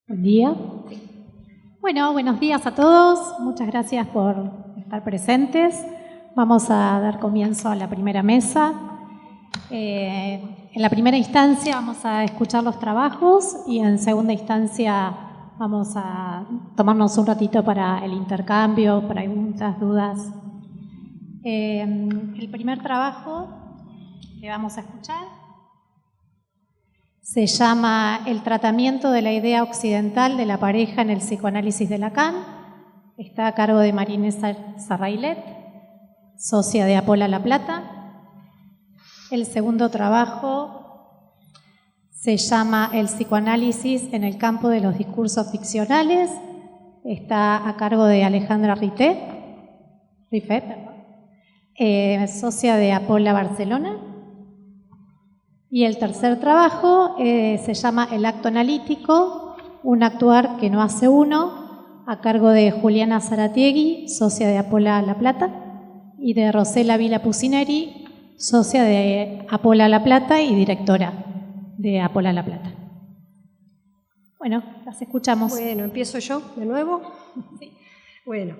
Buen día. Bueno, buenos días a todos. Muchas gracias por estar presentes. Vamos a dar comienzo a la primera mesa. En la primera instancia vamos a escuchar los trabajos y en segunda instancia vamos a tomarnos un ratito para el intercambio, preguntas, dudas. El primer trabajo que vamos a escuchar se llama El tratamiento de la idea occidental de la pareja en el psicoanálisis de Lacan. Está a cargo de Marine Sarrailet, socia de Apola La Plata. El segundo trabajo se llama El psicoanálisis en el campo de los discursos ficcionales. Está a cargo de Alejandra Rifet, socia de Apola Barcelona. Y el tercer trabajo se llama El acto analítico, un actuar que no hace uno, a cargo de Juliana Zaratiegui, socia de Apola La Plata, y de Rosela Vila Pucineri, socia de Apola La Plata y directora de Apola La Plata. Bueno, las escuchamos. Bueno, ¿empiezo yo de nuevo? Sí. Bueno,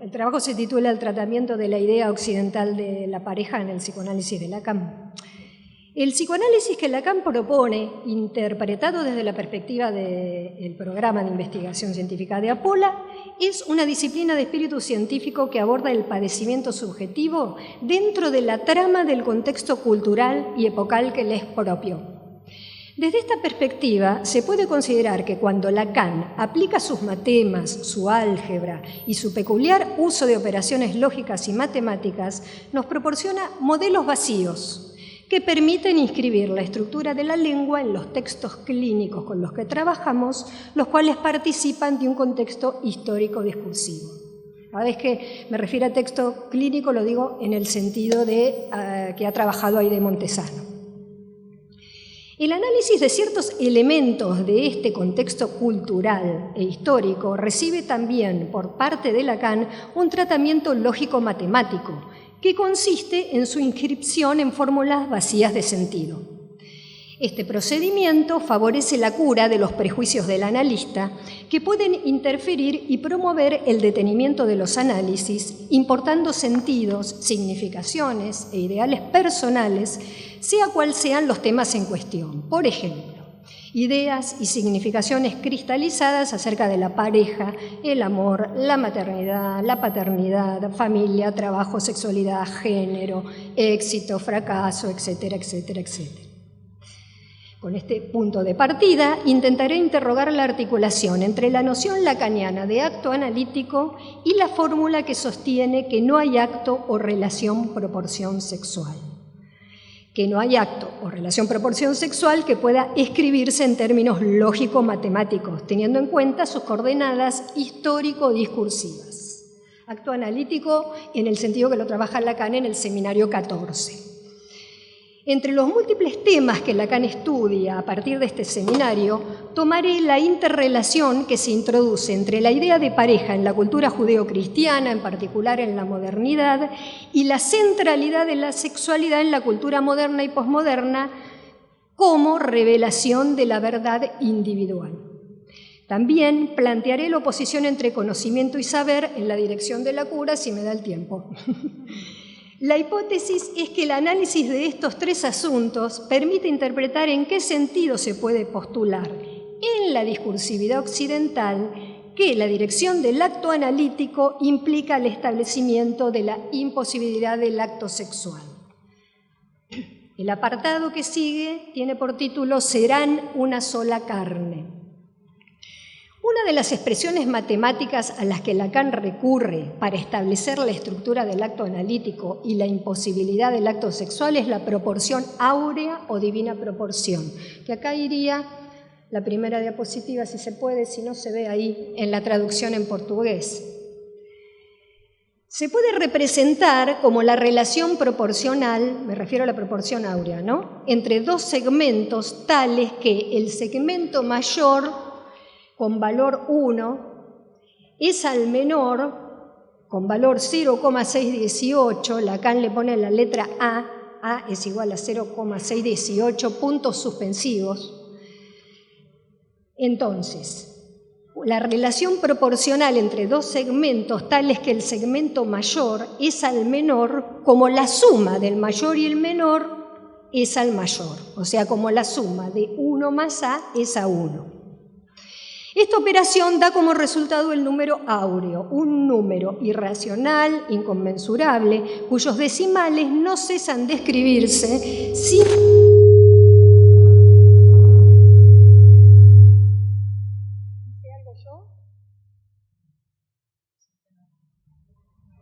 el trabajo se titula El tratamiento de la idea occidental de la pareja en el psicoanálisis de Lacan. El psicoanálisis que Lacan propone, interpretado desde la perspectiva del programa de investigación científica de Apola, es una disciplina de espíritu científico que aborda el padecimiento subjetivo dentro de la trama del contexto cultural y epocal que le es propio. Desde esta perspectiva, se puede considerar que cuando Lacan aplica sus matemas, su álgebra y su peculiar uso de operaciones lógicas y matemáticas, nos proporciona modelos vacíos que permiten inscribir la estructura de la lengua en los textos clínicos con los que trabajamos, los cuales participan de un contexto histórico-discursivo. Cada vez que me refiero a texto clínico lo digo en el sentido de que ha trabajado ahí de Montesano. El análisis de ciertos elementos de este contexto cultural e histórico recibe también, por parte de Lacan, un tratamiento lógico-matemático, que consiste en su inscripción en fórmulas vacías de sentido. Este procedimiento favorece la cura de los prejuicios del analista, que pueden interferir y promover el detenimiento de los análisis, importando sentidos, significaciones e ideales personales, sea cual sean los temas en cuestión. Por ejemplo, ideas y significaciones cristalizadas acerca de la pareja, el amor, la maternidad, la paternidad, familia, trabajo, sexualidad, género, éxito, fracaso, etcétera, etcétera, etcétera. Con este punto de partida, intentaré interrogar la articulación entre la noción lacaniana de acto analítico y la fórmula que sostiene que no hay acto o relación proporción sexual. Que no hay acto o relación proporción sexual que pueda escribirse en términos lógico-matemáticos, teniendo en cuenta sus coordenadas histórico-discursivas. Acto analítico en el sentido que lo trabaja Lacan en el seminario 14. Entre los múltiples temas que Lacan estudia a partir de este seminario, tomaré la interrelación que se introduce entre la idea de pareja en la cultura judeocristiana, en particular en la modernidad, y la centralidad de la sexualidad en la cultura moderna y posmoderna como revelación de la verdad individual. También plantearé la oposición entre conocimiento y saber en la dirección de la cura, si me da el tiempo. La hipótesis es que el análisis de estos tres asuntos permite interpretar en qué sentido se puede postular en la discursividad occidental que la dirección del acto analítico implica el establecimiento de la imposibilidad del acto sexual. El apartado que sigue tiene por título «Serán una sola carne». Una de las expresiones matemáticas a las que Lacan recurre para establecer la estructura del acto analítico y la imposibilidad del acto sexual es la proporción áurea o divina proporción, que acá iría la primera diapositiva, si se puede, si no se ve ahí en la traducción en portugués. Se puede representar como la relación proporcional, me refiero a la proporción áurea, ¿no?, entre dos segmentos tales que el segmento mayor con valor 1 es al menor con valor 0,618, Lacan le pone la letra A es igual a 0,618 puntos suspensivos, Entonces, la relación proporcional entre dos segmentos tal es que el segmento mayor es al menor como la suma del mayor y el menor es al mayor, o sea, como la suma de 1 más A es a 1. Esta operación da como resultado el número áureo, un número irracional, inconmensurable, cuyos decimales no cesan de escribirse sin...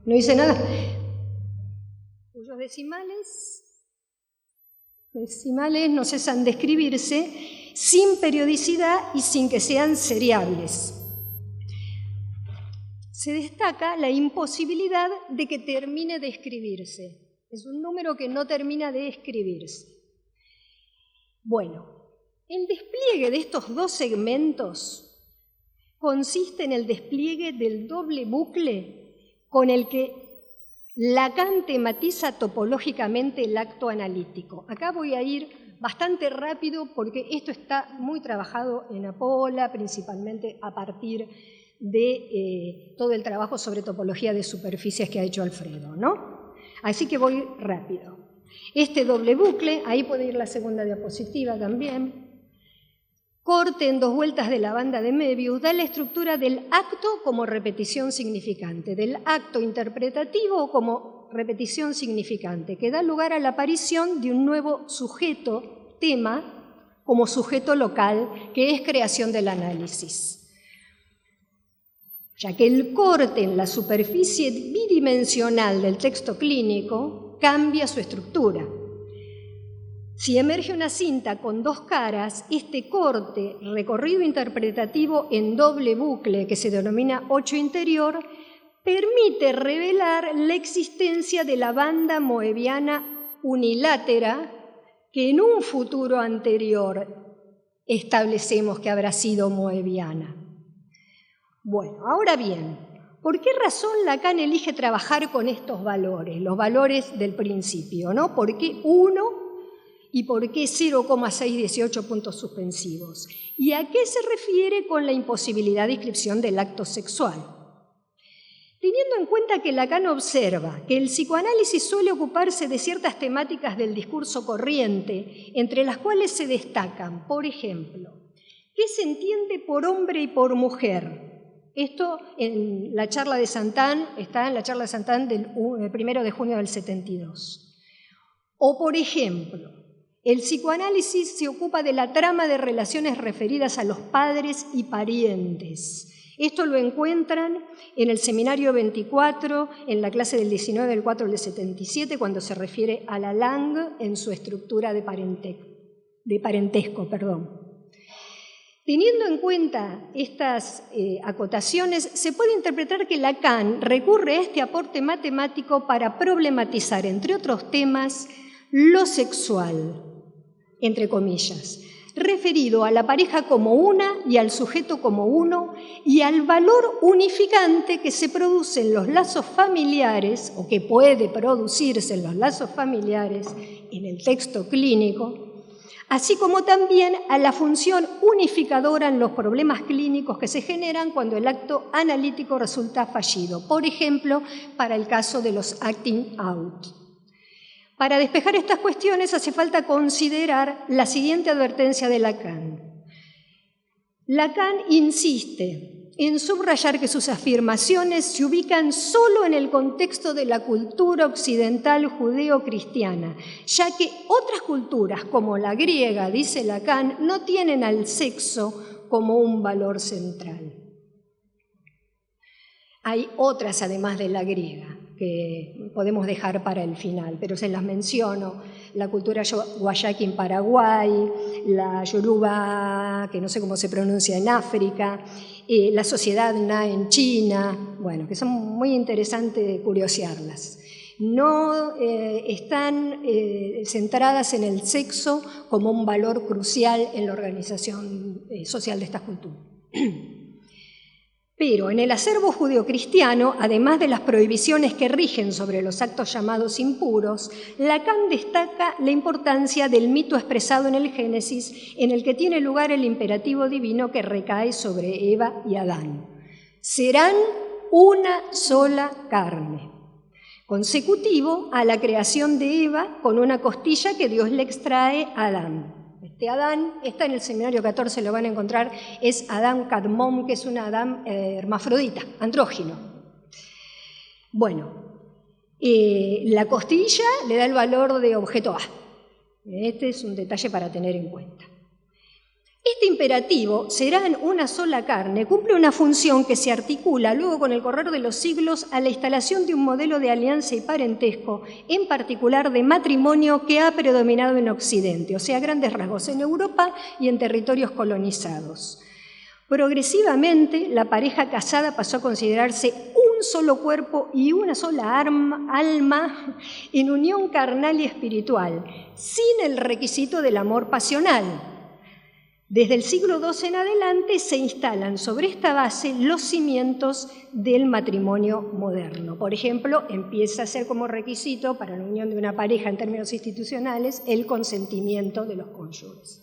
No hice nada. Cuyos decimales no cesan de escribirse sin periodicidad y sin que sean seriables. Se destaca la imposibilidad de que termine de escribirse. Es un número que no termina de escribirse. Bueno, el despliegue de estos dos segmentos consiste en el despliegue del doble bucle con el que Lacan tematiza topológicamente el acto analítico. Acá voy a ir bastante rápido porque esto está muy trabajado en Apolla, principalmente a partir de todo el trabajo sobre topología de superficies que ha hecho Alfredo, ¿no? Así que voy rápido. Este doble bucle, ahí puede ir la segunda diapositiva también, corte en 2 vueltas de la banda de Möbius, da la estructura del acto como repetición significante, del acto interpretativo como repetición significante, que da lugar a la aparición de un nuevo sujeto, tema, como sujeto local, que es creación del análisis. Ya que el corte en la superficie bidimensional del texto clínico cambia su estructura. Si emerge una cinta con 2 caras, este corte, recorrido interpretativo en doble bucle, que se denomina 8 interior, permite revelar la existencia de la banda moebiana unilátera que en un futuro anterior establecemos que habrá sido moebiana. Bueno, ahora bien, ¿por qué razón Lacan elige trabajar con estos valores, los valores del principio, ¿no? ¿Por qué 1? ¿Y por qué 0,618 puntos suspensivos? ¿Y a qué se refiere con la imposibilidad de inscripción del acto sexual? Teniendo en cuenta que Lacan observa que el psicoanálisis suele ocuparse de ciertas temáticas del discurso corriente, entre las cuales se destacan, por ejemplo, ¿qué se entiende por hombre y por mujer? Esto en la charla de Santán, está en la charla de Santán del 1 de junio del 72. O, por ejemplo, el psicoanálisis se ocupa de la trama de relaciones referidas a los padres y parientes. Esto lo encuentran en el seminario 24, en la clase del 19 del 4 del 77, cuando se refiere a la langue en su estructura de parentesco. Teniendo en cuenta estas acotaciones, se puede interpretar que Lacan recurre a este aporte matemático para problematizar, entre otros temas, lo sexual, entre comillas, referido a la pareja como una y al sujeto como uno, y al valor unificante que se produce en los lazos familiares, o que puede producirse en los lazos familiares en el texto clínico, así como también a la función unificadora en los problemas clínicos que se generan cuando el acto analítico resulta fallido, por ejemplo, para el caso de los acting out. Para despejar estas cuestiones hace falta considerar la siguiente advertencia de Lacan. Lacan insiste en subrayar que sus afirmaciones se ubican solo en el contexto de la cultura occidental judeo-cristiana, ya que otras culturas, como la griega, dice Lacan, no tienen al sexo como un valor central. Hay otras, además de la griega, que podemos dejar para el final, pero se las menciono: la cultura guayaqui en Paraguay, la yoruba, que no sé cómo se pronuncia, en África, la sociedad Na en China, bueno, que son muy interesantes curiosearlas. No están centradas en el sexo como un valor crucial en la organización social de estas culturas. Pero en el acervo judeocristiano, además de las prohibiciones que rigen sobre los actos llamados impuros, Lacan destaca la importancia del mito expresado en el Génesis, en el que tiene lugar el imperativo divino que recae sobre Eva y Adán. Serán una sola carne, consecutivo a la creación de Eva con una costilla que Dios le extrae a Adán. Este Adán, está en el seminario 14, lo van a encontrar, es Adán Cadmón, que es un Adán hermafrodita, andrógino. Bueno, la costilla le da el valor de objeto A. Este es un detalle para tener en cuenta. Este imperativo, serán una sola carne, cumple una función que se articula luego con el correr de los siglos a la instalación de un modelo de alianza y parentesco, en particular de matrimonio, que ha predominado en Occidente, o sea, a grandes rasgos en Europa y en territorios colonizados. Progresivamente, la pareja casada pasó a considerarse un solo cuerpo y una sola alma en unión carnal y espiritual, sin el requisito del amor pasional. Desde el siglo II en adelante se instalan sobre esta base los cimientos del matrimonio moderno. Por ejemplo, empieza a ser como requisito para la unión de una pareja en términos institucionales el consentimiento de los cónyuges.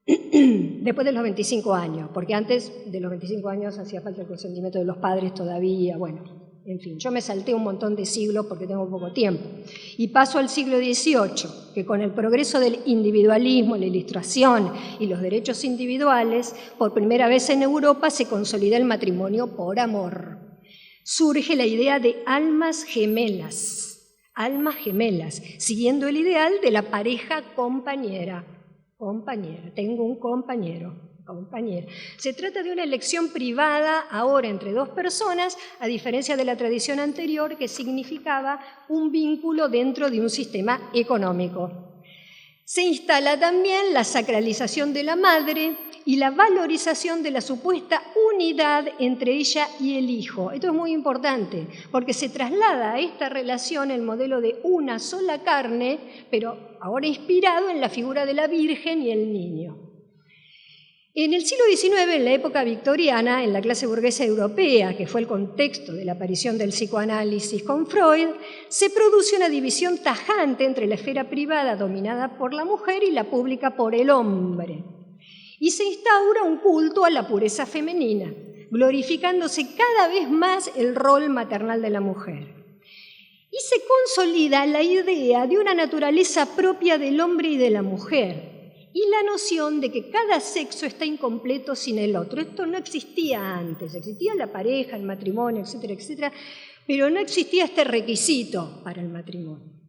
Después de los 25 años, porque antes de los 25 años hacía falta el consentimiento de los padres todavía, bueno, en fin, yo me salté un montón de siglos porque tengo poco tiempo. Y paso al siglo XVIII, que con el progreso del individualismo, la ilustración y los derechos individuales, por primera vez en Europa se consolida el matrimonio por amor. Surge la idea de almas gemelas, siguiendo el ideal de la pareja compañera. Tengo un compañera. Se trata de una elección privada ahora entre dos personas, a diferencia de la tradición anterior que significaba un vínculo dentro de un sistema económico. Se instala también la sacralización de la madre y la valorización de la supuesta unidad entre ella y el hijo. Esto es muy importante, porque se traslada a esta relación el modelo de una sola carne, pero ahora inspirado en la figura de la Virgen y el niño. En el siglo XIX, en la época victoriana, en la clase burguesa europea, que fue el contexto de la aparición del psicoanálisis con Freud, se produce una división tajante entre la esfera privada dominada por la mujer y la pública por el hombre. Y se instaura un culto a la pureza femenina, glorificándose cada vez más el rol maternal de la mujer. Y se consolida la idea de una naturaleza propia del hombre y de la mujer, y la noción de que cada sexo está incompleto sin el otro. Esto no existía antes, existía la pareja, el matrimonio, etcétera, etcétera, pero no existía este requisito para el matrimonio.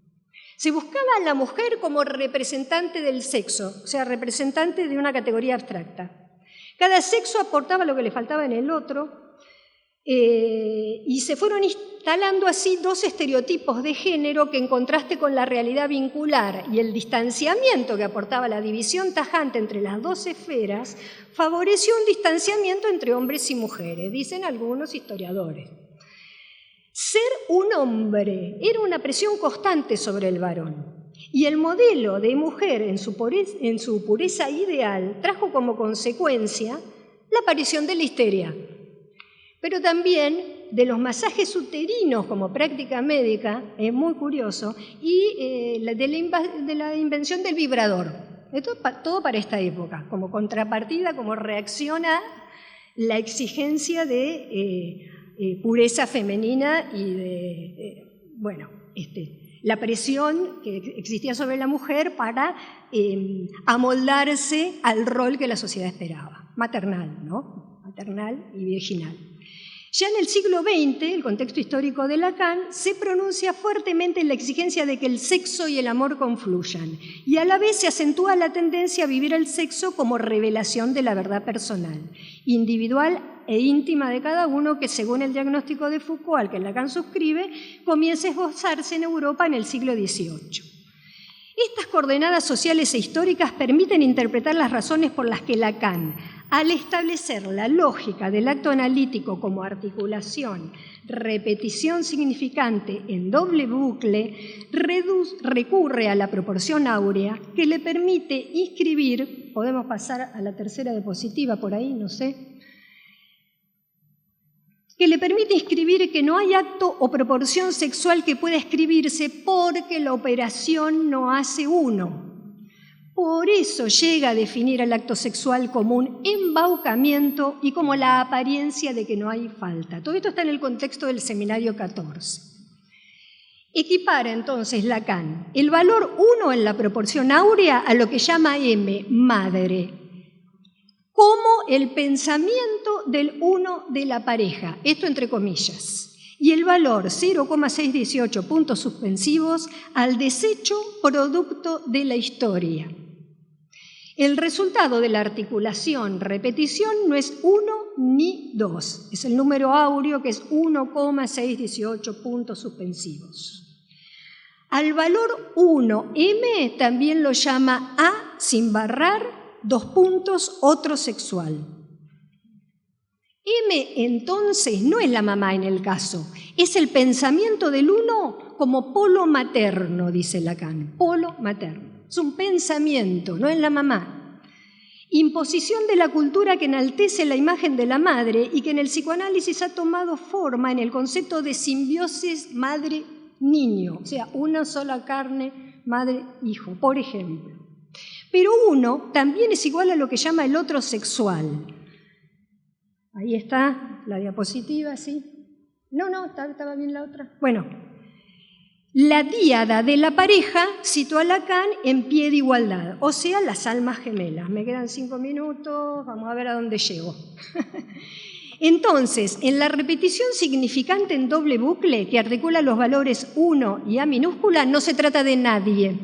Se buscaba a la mujer como representante del sexo, o sea, representante de una categoría abstracta. Cada sexo aportaba lo que le faltaba en el otro, y se fueron instalando así dos estereotipos de género que, en contraste con la realidad vincular y el distanciamiento que aportaba la división tajante entre las dos esferas, favoreció un distanciamiento entre hombres y mujeres, dicen algunos historiadores. Ser un hombre era una presión constante sobre el varón, y el modelo de mujer en su pureza ideal trajo como consecuencia la aparición de la histeria, pero también de los masajes uterinos como práctica médica, es muy curioso, y de la invención del vibrador. Esto todo para esta época, como contrapartida, como reacción a la exigencia de pureza femenina y de, la presión que existía sobre la mujer para amoldarse al rol que la sociedad esperaba, maternal, ¿no? Maternal y virginal. Ya en el siglo XX, el contexto histórico de Lacan, se pronuncia fuertemente en la exigencia de que el sexo y el amor confluyan, y a la vez se acentúa la tendencia a vivir el sexo como revelación de la verdad personal, individual e íntima de cada uno, que, según el diagnóstico de Foucault, al que Lacan suscribe, comienza a esbozarse en Europa en el siglo XVIII. Estas coordenadas sociales e históricas permiten interpretar las razones por las que Lacan, al establecer la lógica del acto analítico como articulación, repetición significante en doble bucle, recurre a la proporción áurea que le permite inscribir, podemos pasar a la tercera diapositiva por ahí, no sé, que le permite inscribir que no hay acto o proporción sexual que pueda escribirse porque la operación no hace uno. Por eso llega a definir el acto sexual como un embaucamiento y como la apariencia de que no hay falta. Todo esto está en el contexto del Seminario 14. Equipara entonces Lacan el valor 1 en la proporción áurea a lo que llama M, madre, como el pensamiento del uno de la pareja, esto entre comillas, y el valor 0,618 puntos suspensivos al desecho producto de la historia. El resultado de la articulación repetición no es 1 ni 2, es el número áureo que es 1,618 puntos suspensivos. Al valor 1M también lo llama A sin barrar, 2 puntos, otro sexual. M entonces no es la mamá en el caso, es el pensamiento del uno como polo materno, dice Lacan, polo materno. Es un pensamiento, no es la mamá. Imposición de la cultura que enaltece la imagen de la madre y que en el psicoanálisis ha tomado forma en el concepto de simbiosis madre-niño, o sea, una sola carne, madre-hijo, por ejemplo. Pero uno también es igual a lo que llama el otro sexual. Ahí está la diapositiva, ¿sí? No, estaba bien la otra. Bueno. La díada de la pareja sitúa a Lacan en pie de igualdad, o sea, las almas gemelas. Me quedan 5 minutos, vamos a ver a dónde llego. Entonces, en la repetición significante en doble bucle que articula los valores 1 y A minúscula, no se trata de nadie.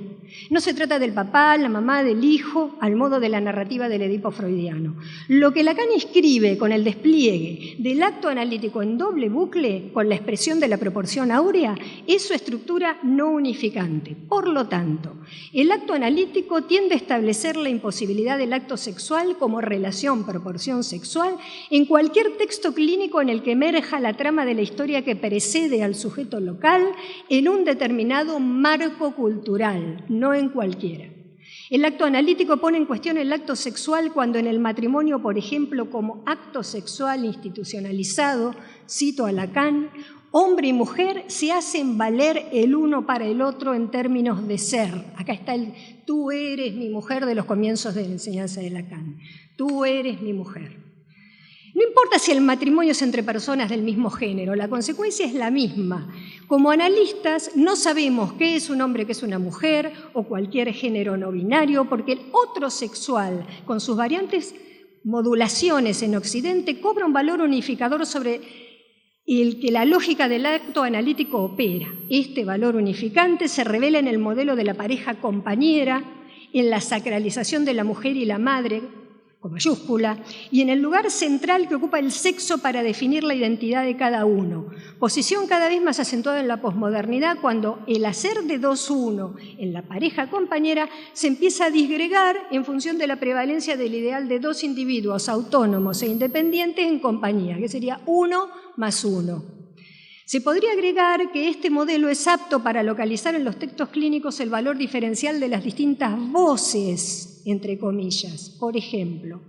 No se trata del papá, la mamá, del hijo, al modo de la narrativa del Edipo freudiano. Lo que Lacan escribe con el despliegue del acto analítico en doble bucle, con la expresión de la proporción áurea, es su estructura no unificante. Por lo tanto, el acto analítico tiende a establecer la imposibilidad del acto sexual como relación-proporción sexual en cualquier texto clínico en el que emerja la trama de la historia que precede al sujeto local en un determinado marco cultural, no en cualquiera. El acto analítico pone en cuestión el acto sexual cuando en el matrimonio, por ejemplo, como acto sexual institucionalizado, cito a Lacan, hombre y mujer se hacen valer el uno para el otro en términos de ser. Acá está el tú eres mi mujer de los comienzos de la enseñanza de Lacan. Tú eres mi mujer. No importa si el matrimonio es entre personas del mismo género, la consecuencia es la misma. Como analistas no sabemos qué es un hombre, qué es una mujer o cualquier género no binario, porque el otro sexual, con sus variantes modulaciones en Occidente, cobra un valor unificador sobre el que la lógica del acto analítico opera. Este valor unificante se revela en el modelo de la pareja compañera, en la sacralización de la mujer y la madre, con mayúscula, y en el lugar central que ocupa el sexo para definir la identidad de cada uno. Posición cada vez más acentuada en la posmodernidad cuando el hacer de 2-1 en la pareja compañera se empieza a disgregar en función de la prevalencia del ideal de 2 individuos autónomos e independientes en compañía, que sería 1 más 1. Se podría agregar que este modelo es apto para localizar en los textos clínicos el valor diferencial de las distintas voces, entre comillas. Por ejemplo,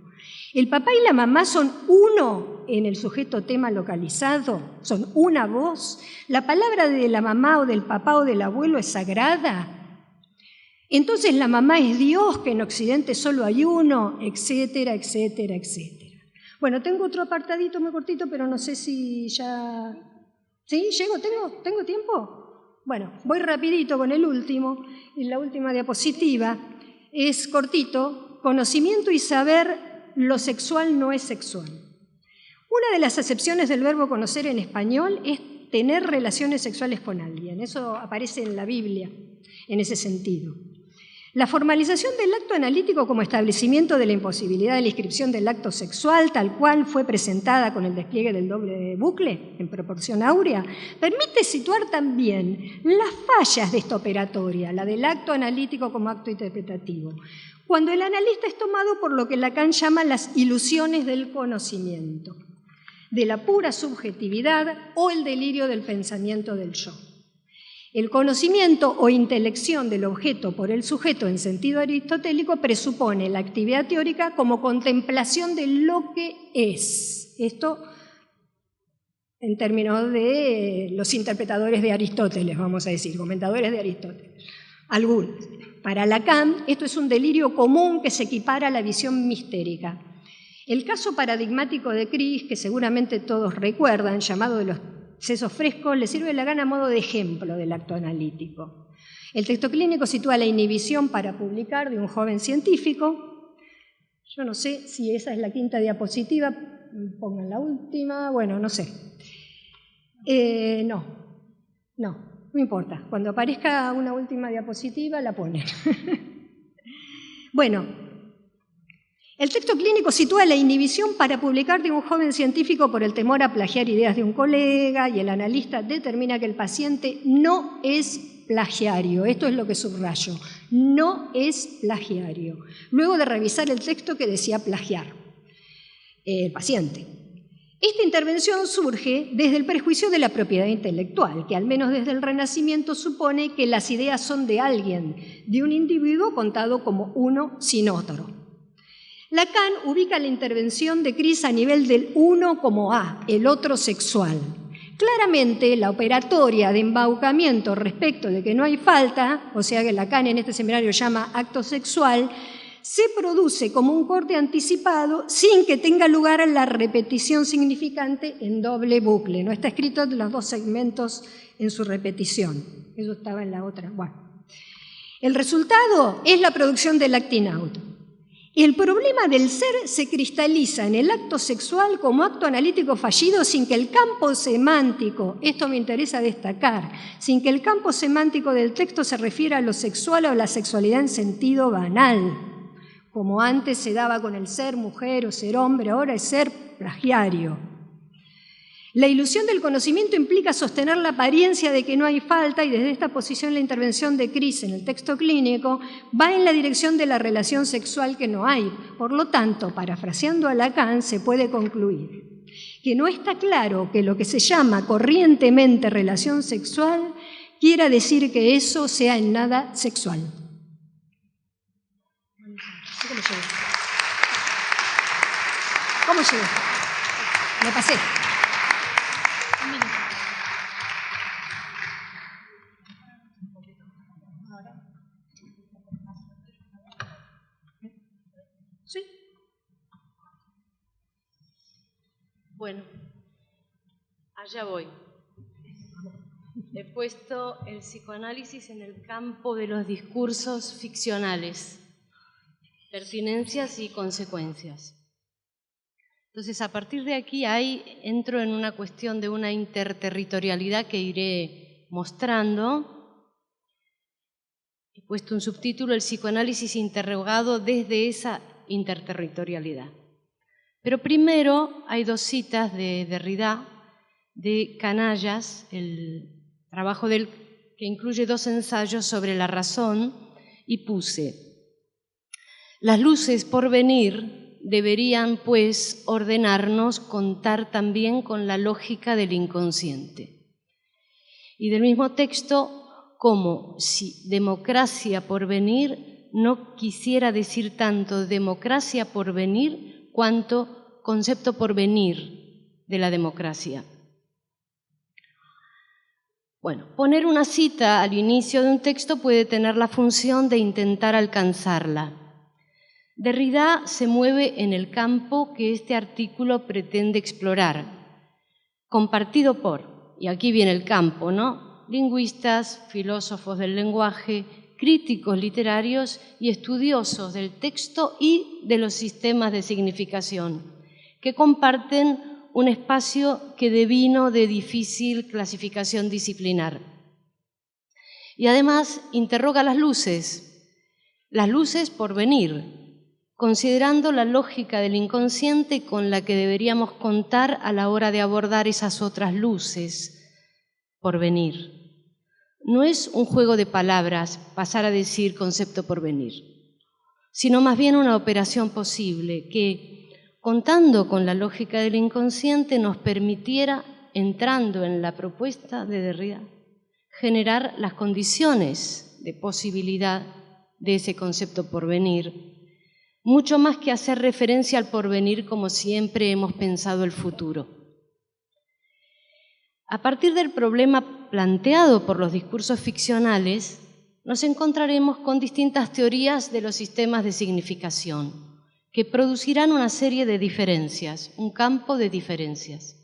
el papá y la mamá son uno en el sujeto tema localizado, son una voz. La palabra de la mamá o del papá o del abuelo es sagrada. Entonces la mamá es Dios, que en Occidente solo hay uno, etcétera, etcétera, etcétera. Bueno, tengo otro apartadito muy cortito, pero no sé si ya... ¿Sí? ¿Llego? ¿Tengo tiempo? Bueno, voy rapidito con el último. En la última diapositiva es cortito. Conocimiento y saber, lo sexual no es sexual. Una de las acepciones del verbo conocer en español es tener relaciones sexuales con alguien. Eso aparece en la Biblia, en ese sentido. La formalización del acto analítico como establecimiento de la imposibilidad de la inscripción del acto sexual, tal cual fue presentada con el despliegue del doble bucle en proporción áurea, permite situar también las fallas de esta operatoria, la del acto analítico como acto interpretativo, cuando el analista es tomado por lo que Lacan llama las ilusiones del conocimiento, de la pura subjetividad o el delirio del pensamiento del yo. El conocimiento o intelección del objeto por el sujeto en sentido aristotélico presupone la actividad teórica como contemplación de lo que es. Esto en términos de los interpretadores de Aristóteles, vamos a decir, comentadores de Aristóteles. Algunos. Para Lacan, esto es un delirio común que se equipara a la visión mistérica. El caso paradigmático de Cris, que seguramente todos recuerdan, llamado de los sesos frescos, le sirve a Lacan a modo de ejemplo del acto analítico. El texto clínico sitúa la inhibición para publicar de un joven científico. Yo no sé si esa es la quinta diapositiva, pongan la última, bueno, no sé. No importa. Cuando aparezca una última diapositiva, la ponen. Bueno, el texto clínico sitúa la inhibición para publicar de un joven científico por el temor a plagiar ideas de un colega, y el analista determina que el paciente no es plagiario. Esto es lo que subrayo. No es plagiario. Luego de revisar el texto que decía plagiar el paciente. Esta intervención surge desde el prejuicio de la propiedad intelectual, que al menos desde el Renacimiento supone que las ideas son de alguien, de un individuo contado como uno sin otro. Lacan ubica la intervención de Cris a nivel del uno como A, el otro sexual. Claramente, la operatoria de embaucamiento respecto de que no hay falta, o sea que Lacan en este seminario llama acto sexual, se produce como un corte anticipado sin que tenga lugar la repetición significante en doble bucle. No está escrito los dos segmentos en su repetición. Eso estaba en la otra. Bueno. El resultado es la producción del acting out. El problema del ser se cristaliza en el acto sexual como acto analítico fallido sin que el campo semántico, esto me interesa destacar, sin que el campo semántico del texto se refiera a lo sexual o a la sexualidad en sentido banal, como antes se daba con el ser mujer o ser hombre, ahora es ser plagiario. La ilusión del conocimiento implica sostener la apariencia de que no hay falta, y desde esta posición la intervención de Cris en el texto clínico va en la dirección de la relación sexual que no hay. Por lo tanto, parafraseando a Lacan, se puede concluir que no está claro que lo que se llama corrientemente relación sexual quiera decir que eso sea en nada sexual. ¿Cómo llegué? Me pasé. Un minuto. ¿Sí? Bueno, allá voy. He puesto el psicoanálisis en el campo de los discursos ficcionales. Pertinencias y consecuencias. Entonces, a partir de aquí entro en una cuestión de una interterritorialidad que iré mostrando. He puesto un subtítulo, el psicoanálisis interrogado desde esa interterritorialidad. Pero primero hay dos citas de Derrida, de Canallas, el trabajo que incluye dos ensayos sobre la razón, y puse: las luces por venir deberían, pues, ordenarnos contar también con la lógica del inconsciente. Y del mismo texto, como si democracia por venir no quisiera decir tanto democracia por venir cuanto concepto por venir de la democracia. Bueno, poner una cita al inicio de un texto puede tener la función de intentar alcanzarla. Derrida se mueve en el campo que este artículo pretende explorar, compartido por, y aquí viene el campo, ¿no?, lingüistas, filósofos del lenguaje, críticos literarios y estudiosos del texto y de los sistemas de significación, que comparten un espacio que devino de difícil clasificación disciplinar. Y además interroga las luces por venir, considerando la lógica del inconsciente con la que deberíamos contar a la hora de abordar esas otras luces por venir. No es un juego de palabras pasar a decir concepto por venir, sino más bien una operación posible que, contando con la lógica del inconsciente, nos permitiera, entrando en la propuesta de Derrida, generar las condiciones de posibilidad de ese concepto por venir, mucho más que hacer referencia al porvenir como siempre hemos pensado el futuro. A partir del problema planteado por los discursos ficcionales, nos encontraremos con distintas teorías de los sistemas de significación, que producirán una serie de diferencias, un campo de diferencias.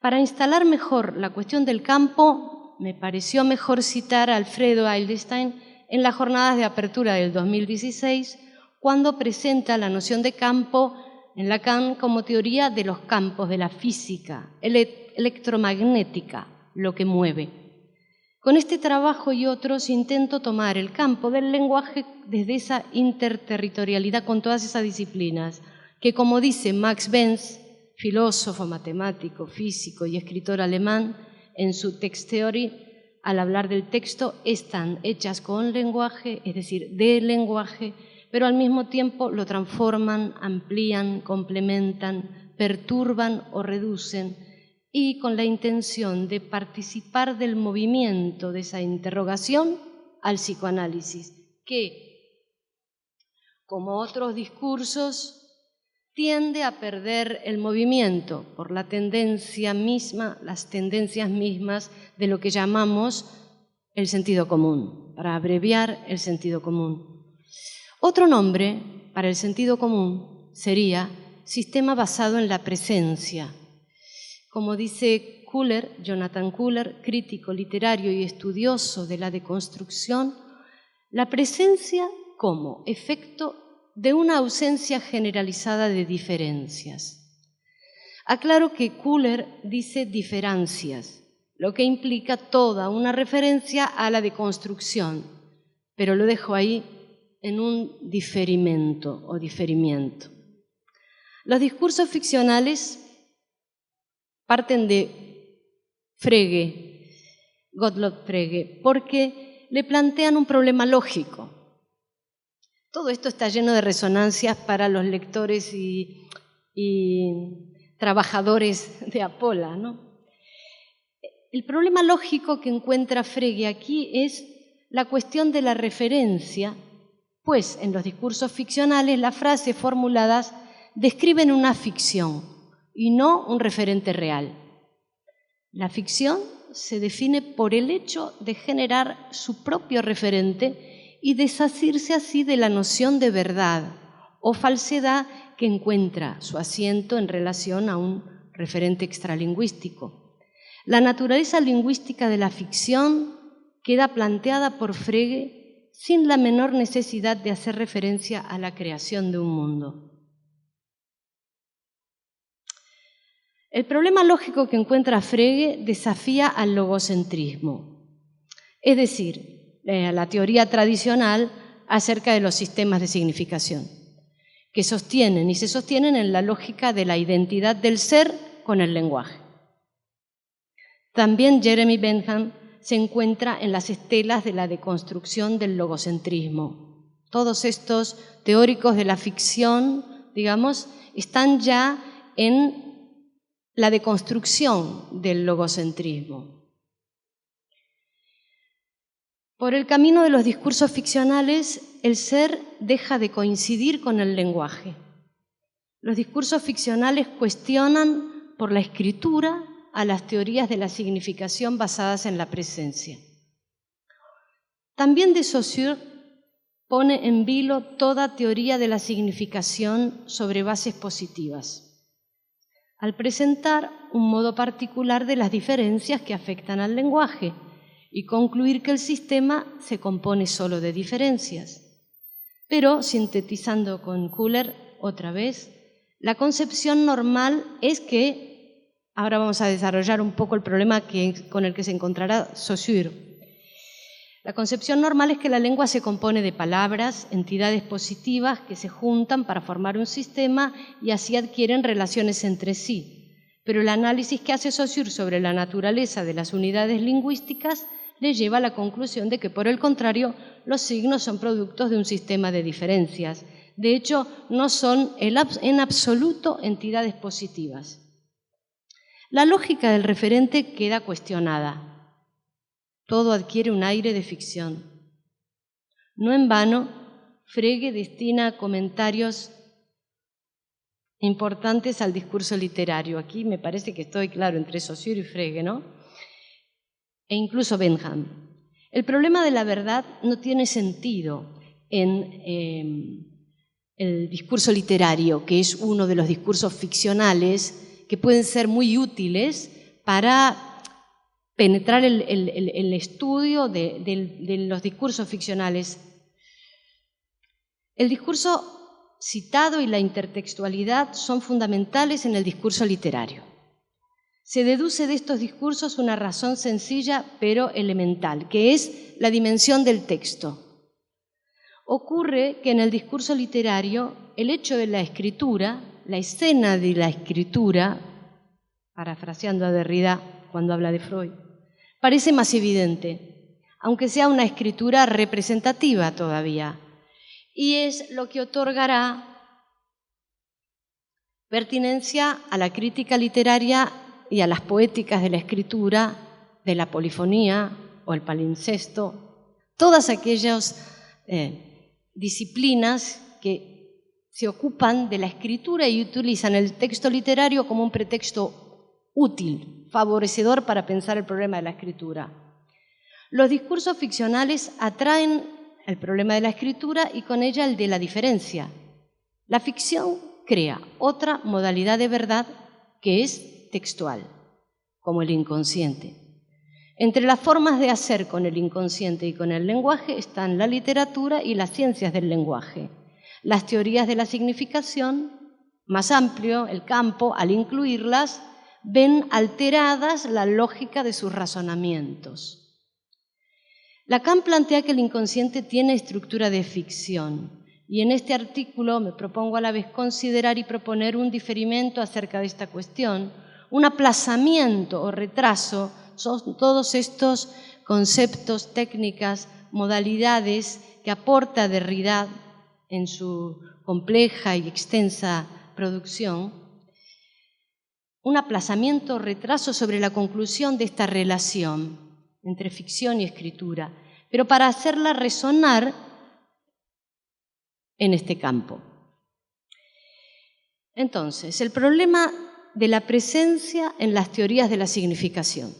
Para instalar mejor la cuestión del campo, me pareció mejor citar a Alfredo Edelstein en las jornadas de apertura del 2016, cuando presenta la noción de campo en Lacan como teoría de los campos de la física electromagnética, lo que mueve. Con este trabajo y otros intento tomar el campo del lenguaje desde esa interterritorialidad con todas esas disciplinas, que, como dice Max Benz, filósofo, matemático, físico y escritor alemán, en su Text Theory, al hablar del texto, están hechas con lenguaje, es decir, de lenguaje, pero al mismo tiempo lo transforman, amplían, complementan, perturban o reducen, y con la intención de participar del movimiento de esa interrogación al psicoanálisis, que, como otros discursos, tiende a perder el movimiento por la tendencia misma, las tendencias mismas de lo que llamamos el sentido común, para abreviar el sentido común. Otro nombre para el sentido común sería sistema basado en la presencia. Como dice Kuller, Jonathan Kuller, crítico literario y estudioso de la deconstrucción, la presencia como efecto de una ausencia generalizada de diferencias. Aclaro que Kuller dice diferencias, lo que implica toda una referencia a la deconstrucción, pero lo dejo ahí en un diferimento o diferimiento. Los discursos ficcionales parten de Frege, Gottlob Frege, porque le plantean un problema lógico. Todo esto está lleno de resonancias para los lectores y trabajadores de Apolla, ¿no? El problema lógico que encuentra Frege aquí es la cuestión de la referencia, pues en los discursos ficcionales las frases formuladas describen una ficción y no un referente real. La ficción se define por el hecho de generar su propio referente y desasirse así de la noción de verdad o falsedad que encuentra su asiento en relación a un referente extralingüístico. La naturaleza lingüística de la ficción queda planteada por Frege sin la menor necesidad de hacer referencia a la creación de un mundo. El problema lógico que encuentra Frege desafía al logocentrismo, es decir, la teoría tradicional acerca de los sistemas de significación, que sostienen y se sostienen en la lógica de la identidad del ser con el lenguaje. También Jeremy Bentham se encuentra en las estelas de la deconstrucción del logocentrismo. Todos estos teóricos de la ficción, digamos, están ya en la deconstrucción del logocentrismo. Por el camino de los discursos ficcionales, el ser deja de coincidir con el lenguaje. Los discursos ficcionales cuestionan por la escritura a las teorías de la significación basadas en la presencia. También de Saussure pone en vilo toda teoría de la significación sobre bases positivas, al presentar un modo particular de las diferencias que afectan al lenguaje y concluir que el sistema se compone solo de diferencias. Pero, sintetizando con Kuller otra vez, la concepción normal es que, ahora vamos a desarrollar un poco el problema con el que se encontrará Saussure. La concepción normal es que la lengua se compone de palabras, entidades positivas que se juntan para formar un sistema y así adquieren relaciones entre sí. Pero el análisis que hace Saussure sobre la naturaleza de las unidades lingüísticas le lleva a la conclusión de que, por el contrario, los signos son productos de un sistema de diferencias. De hecho, no son en absoluto entidades positivas. La lógica del referente queda cuestionada. Todo adquiere un aire de ficción. No en vano, Frege destina comentarios importantes al discurso literario. Aquí me parece que estoy claro entre Saussure y Frege, ¿no? E incluso Bentham. El problema de la verdad no tiene sentido en el discurso literario, que es uno de los discursos ficcionales que pueden ser muy útiles para penetrar el estudio de los discursos ficcionales. El discurso citado y la intertextualidad son fundamentales en el discurso literario. Se deduce de estos discursos una razón sencilla pero elemental, que es la dimensión del texto. Ocurre que en el discurso literario el hecho de la escritura, la escena de la escritura, parafraseando a Derrida cuando habla de Freud, parece más evidente, aunque sea una escritura representativa todavía, y es lo que otorgará pertinencia a la crítica literaria y a las poéticas de la escritura, de la polifonía o el palimpsesto, todas aquellas disciplinas que se ocupan de la escritura y utilizan el texto literario como un pretexto útil, favorecedor para pensar el problema de la escritura. Los discursos ficcionales atraen el problema de la escritura y con ella el de la diferencia. La ficción crea otra modalidad de verdad que es textual, como el inconsciente. Entre las formas de hacer con el inconsciente y con el lenguaje están la literatura y las ciencias del lenguaje. Las teorías de la significación, más amplio el campo, al incluirlas, ven alteradas la lógica de sus razonamientos. Lacan plantea que el inconsciente tiene estructura de ficción y en este artículo me propongo a la vez considerar y proponer un diferimiento acerca de esta cuestión, un aplazamiento o retraso. Son todos estos conceptos, técnicas, modalidades que aporta Derrida en su compleja y extensa producción, un aplazamiento o retraso sobre la conclusión de esta relación entre ficción y escritura, pero para hacerla resonar en este campo. Entonces, el problema de la presencia en las teorías de la significación.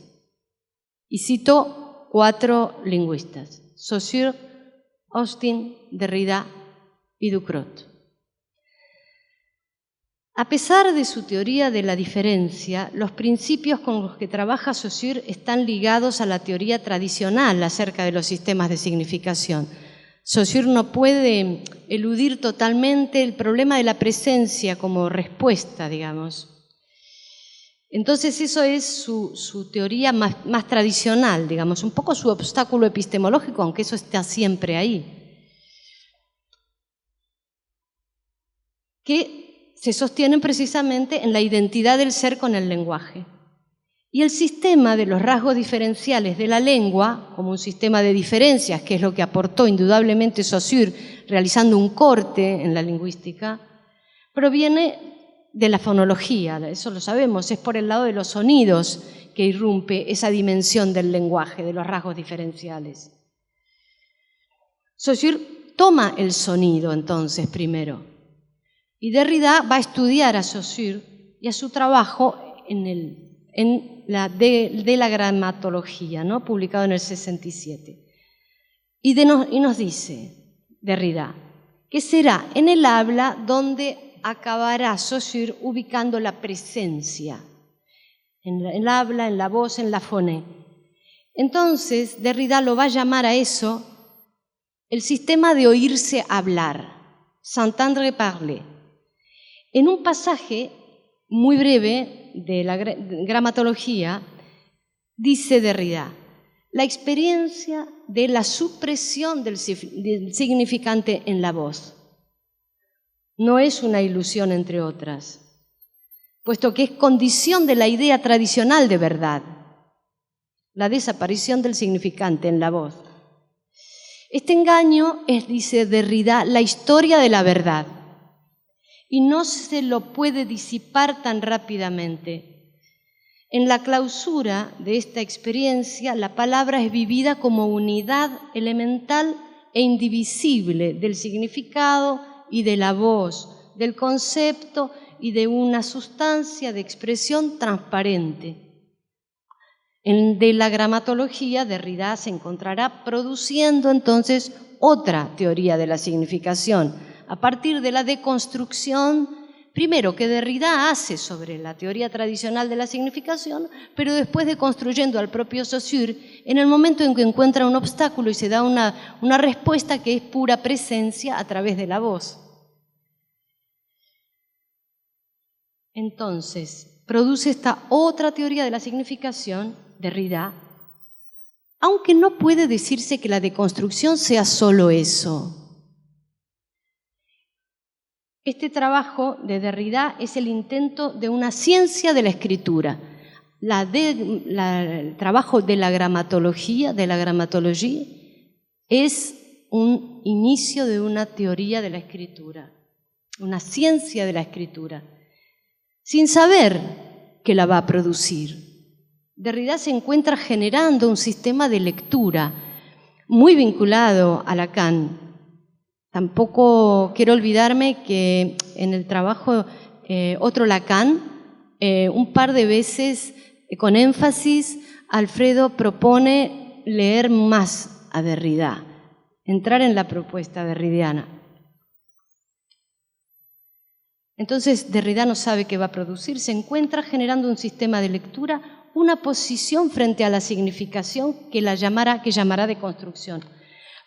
Y cito 4 lingüistas, Saussure, Austin, Derrida y Ducrot. A pesar de su teoría de la diferencia, los principios con los que trabaja Saussure están ligados a la teoría tradicional acerca de los sistemas de significación. Saussure no puede eludir totalmente el problema de la presencia como respuesta, digamos. Entonces eso es su teoría más tradicional, digamos, un poco su obstáculo epistemológico, aunque eso está siempre ahí. Que se sostienen precisamente en la identidad del ser con el lenguaje. Y el sistema de los rasgos diferenciales de la lengua, como un sistema de diferencias, que es lo que aportó indudablemente Saussure realizando un corte en la lingüística, proviene de la fonología, eso lo sabemos, es por el lado de los sonidos que irrumpe esa dimensión del lenguaje, de los rasgos diferenciales. Saussure toma el sonido entonces primero. Y Derrida va a estudiar a Saussure y a su trabajo de la gramatología, ¿no? Publicado en el 67. Y nos dice Derrida que será en el habla donde acabará Saussure ubicando la presencia, en el habla, en la voz, en la fonée. Entonces Derrida lo va a llamar a eso el sistema de oírse hablar, s'entendre parler. En un pasaje muy breve de la gramatología, dice Derrida, la experiencia de la supresión del significante en la voz no es una ilusión, entre otras, puesto que es condición de la idea tradicional de verdad, la desaparición del significante en la voz. Este engaño es, dice Derrida, la historia de la verdad. Y no se lo puede disipar tan rápidamente. En la clausura de esta experiencia, la palabra es vivida como unidad elemental e indivisible del significado y de la voz, del concepto y de una sustancia de expresión transparente. De la gramatología, Derrida se encontrará produciendo entonces otra teoría de la significación, a partir de la deconstrucción, primero que Derrida hace sobre la teoría tradicional de la significación, pero después deconstruyendo al propio Saussure en el momento en que encuentra un obstáculo y se da una respuesta que es pura presencia a través de la voz. Entonces, produce esta otra teoría de la significación, Derrida, aunque no puede decirse que la deconstrucción sea solo eso. Este trabajo de Derrida es el intento de una ciencia de la escritura. El trabajo de la gramatología, de la gramatología, es un inicio de una teoría de la escritura, una ciencia de la escritura, sin saber que la va a producir. Derrida se encuentra generando un sistema de lectura muy vinculado a Lacan. Tampoco quiero olvidarme que en el trabajo Otro Lacan, un par de veces con énfasis, Alfredo propone leer más a Derrida, entrar en la propuesta derridiana. Entonces Derrida no sabe qué va a producir, se encuentra generando un sistema de lectura, una posición frente a la significación que llamará de construcción.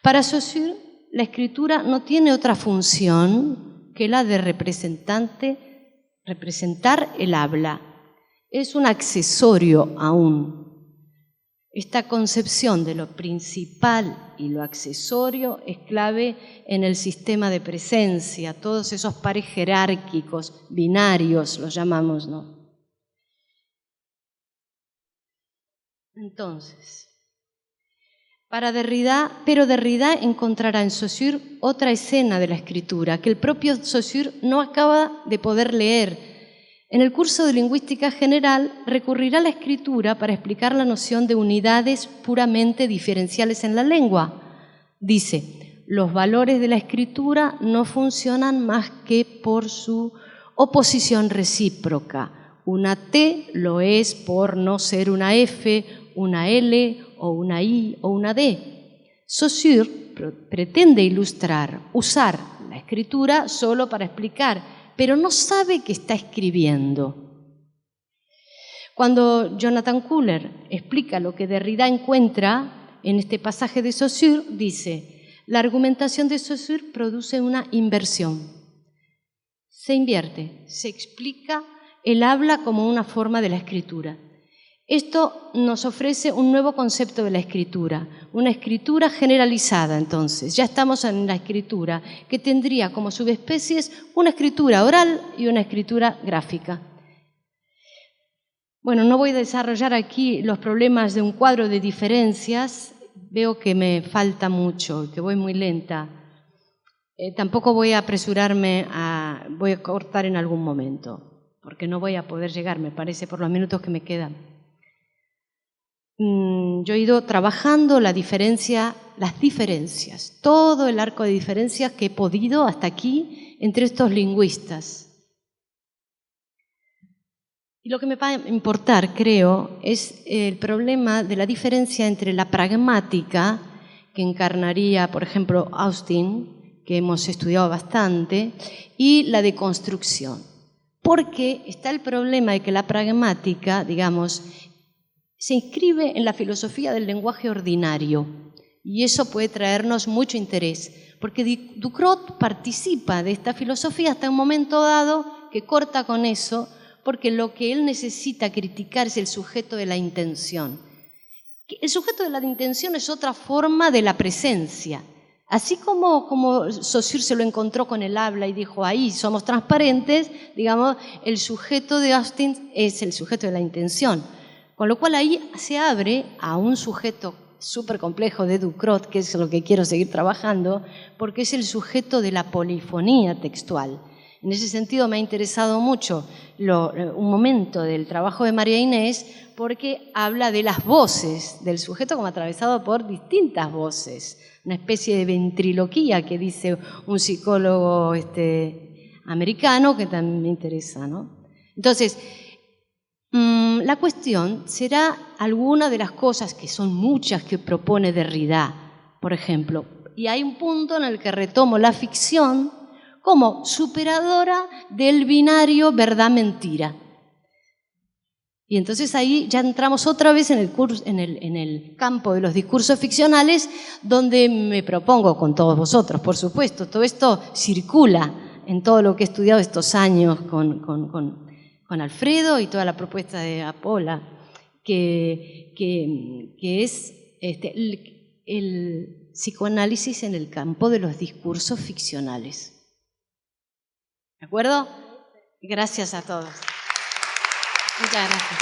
Para Saussure, la escritura no tiene otra función que la de representar el habla. Es un accesorio aún. Esta concepción de lo principal y lo accesorio es clave en el sistema de presencia, todos esos pares jerárquicos, binarios, los llamamos, ¿no? Entonces, pero Derrida encontrará en Saussure otra escena de la escritura que el propio Saussure no acaba de poder leer. En el curso de Lingüística General recurrirá a la escritura para explicar la noción de unidades puramente diferenciales en la lengua. Dice, los valores de la escritura no funcionan más que por su oposición recíproca. Una T lo es por no ser una F, una L o una I o una D. Saussure pretende usar la escritura solo para explicar, pero no sabe que está escribiendo. Cuando Jonathan Kuller explica lo que Derrida encuentra en este pasaje de Saussure, dice, la argumentación de Saussure produce una inversión. Se invierte, se explica el habla como una forma de la escritura. Esto nos ofrece un nuevo concepto de la escritura, una escritura generalizada entonces. Ya estamos en la escritura que tendría como subespecies una escritura oral y una escritura gráfica. Bueno, no voy a desarrollar aquí los problemas de un cuadro de diferencias, veo que me falta mucho, que voy muy lenta. Tampoco voy a apresurarme, voy a cortar en algún momento, porque no voy a poder llegar, me parece, por los minutos que me quedan. Yo he ido trabajando las diferencias, todo el arco de diferencias que he podido hasta aquí entre estos lingüistas. Y lo que me va a importar, creo, es el problema de la diferencia entre la pragmática, que encarnaría, por ejemplo, Austin, que hemos estudiado bastante, y la deconstrucción. Porque está el problema de que la pragmática, digamos, se inscribe en la filosofía del lenguaje ordinario y eso puede traernos mucho interés, porque Ducrot participa de esta filosofía hasta un momento dado que corta con eso, porque lo que él necesita criticar es el sujeto de la intención. El sujeto de la intención es otra forma de la presencia. Así como Saussure se lo encontró con el habla y dijo, ahí somos transparentes, digamos, el sujeto de Austin es el sujeto de la intención. Con lo cual ahí se abre a un sujeto súper complejo de Ducrot, que es lo que quiero seguir trabajando, porque es el sujeto de la polifonía textual. En ese sentido me ha interesado mucho un momento del trabajo de María Inés, porque habla de las voces del sujeto como atravesado por distintas voces, una especie de ventriloquía que dice un psicólogo americano, que también me interesa, ¿no? Entonces, la cuestión será alguna de las cosas, que son muchas, que propone Derrida, por ejemplo. Y hay un punto en el que retomo la ficción como superadora del binario verdad-mentira. Y entonces ahí ya entramos otra vez en el campo de los discursos ficcionales, donde me propongo con todos vosotros, por supuesto, todo esto circula en todo lo que he estudiado estos años con Alfredo y toda la propuesta de Apolla, que es el psicoanálisis en el campo de los discursos ficcionales. ¿De acuerdo? Gracias a todos. Muchas gracias.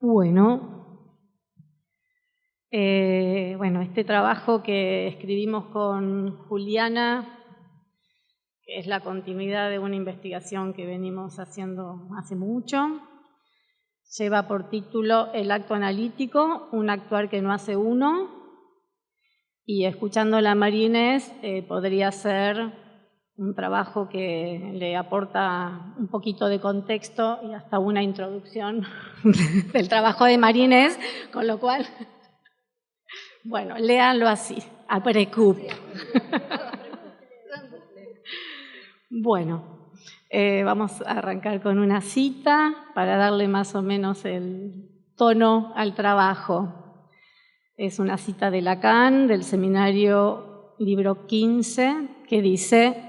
Bueno, este trabajo que escribimos con Juliana, que es la continuidad de una investigación que venimos haciendo hace mucho, lleva por título El acto analítico, un actuar que no hace uno, y escuchándola a María Inés podría ser un trabajo que le aporta un poquito de contexto y hasta una introducción del trabajo de María Inés, con lo cual, bueno, léanlo así, a precup. Bueno, vamos a arrancar con una cita para darle más o menos el tono al trabajo. Es una cita de Lacan, del seminario libro 15, que dice: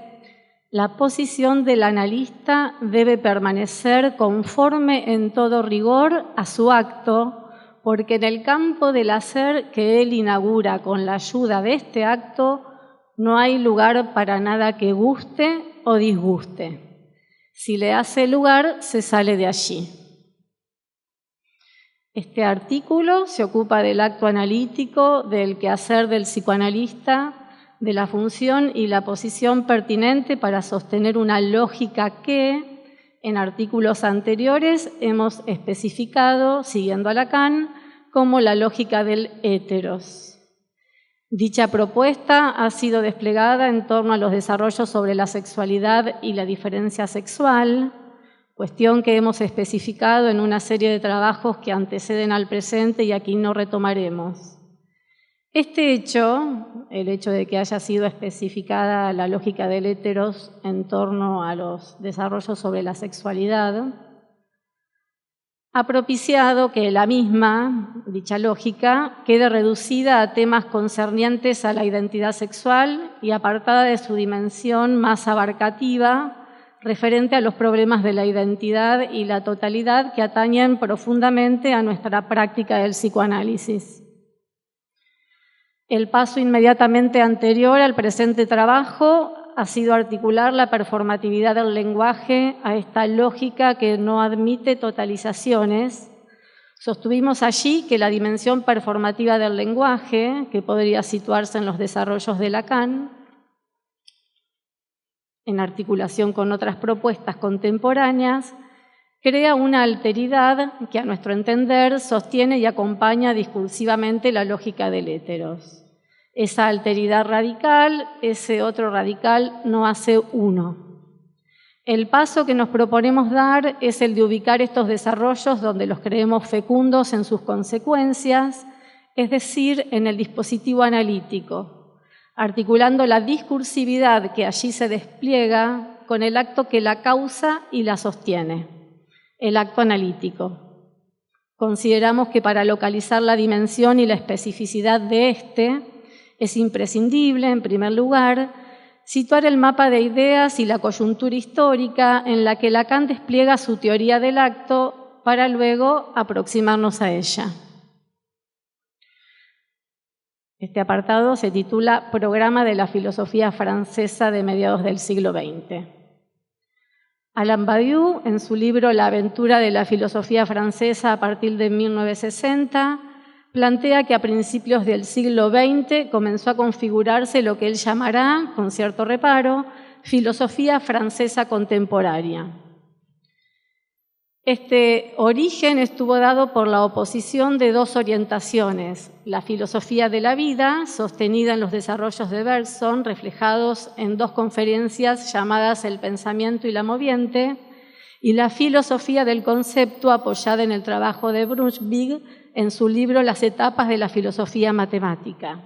la posición del analista debe permanecer conforme en todo rigor a su acto, porque en el campo del hacer que él inaugura con la ayuda de este acto no hay lugar para nada que guste o disguste. Si le hace lugar, se sale de allí. Este artículo se ocupa del acto analítico, del quehacer del psicoanalista, de la función y la posición pertinente para sostener una lógica que, en artículos anteriores, hemos especificado, siguiendo a Lacan, como la lógica del héteros. Dicha propuesta ha sido desplegada en torno a los desarrollos sobre la sexualidad y la diferencia sexual, cuestión que hemos especificado en una serie de trabajos que anteceden al presente y aquí no retomaremos. Este hecho, el hecho de que haya sido especificada la lógica del héteros en torno a los desarrollos sobre la sexualidad, ha propiciado que la misma, dicha lógica, quede reducida a temas concernientes a la identidad sexual y apartada de su dimensión más abarcativa, referente a los problemas de la identidad y la totalidad que atañen profundamente a nuestra práctica del psicoanálisis. El paso inmediatamente anterior al presente trabajo ha sido articular la performatividad del lenguaje a esta lógica que no admite totalizaciones. Sostuvimos allí que la dimensión performativa del lenguaje, que podría situarse en los desarrollos de Lacan, en articulación con otras propuestas contemporáneas, crea una alteridad que, a nuestro entender, sostiene y acompaña discursivamente la lógica del héteros. Esa alteridad radical, ese otro radical, no hace uno. El paso que nos proponemos dar es el de ubicar estos desarrollos donde los creemos fecundos en sus consecuencias, es decir, en el dispositivo analítico, articulando la discursividad que allí se despliega con el acto que la causa y la sostiene, el acto analítico. Consideramos que para localizar la dimensión y la especificidad de este, es imprescindible, en primer lugar, situar el mapa de ideas y la coyuntura histórica en la que Lacan despliega su teoría del acto para luego aproximarnos a ella. Este apartado se titula Programa de la filosofía francesa de mediados del siglo XX. Alain Badiou, en su libro La aventura de la filosofía francesa a partir de 1960, plantea que a principios del siglo XX comenzó a configurarse lo que él llamará, con cierto reparo, Filosofía francesa contemporánea. Este origen estuvo dado por la oposición de dos orientaciones: la filosofía de la vida, sostenida en los desarrollos de Bergson, reflejados en dos conferencias llamadas El pensamiento y la moviente, y la filosofía del concepto, apoyada en el trabajo de Brunswick en su libro Las etapas de la filosofía matemática.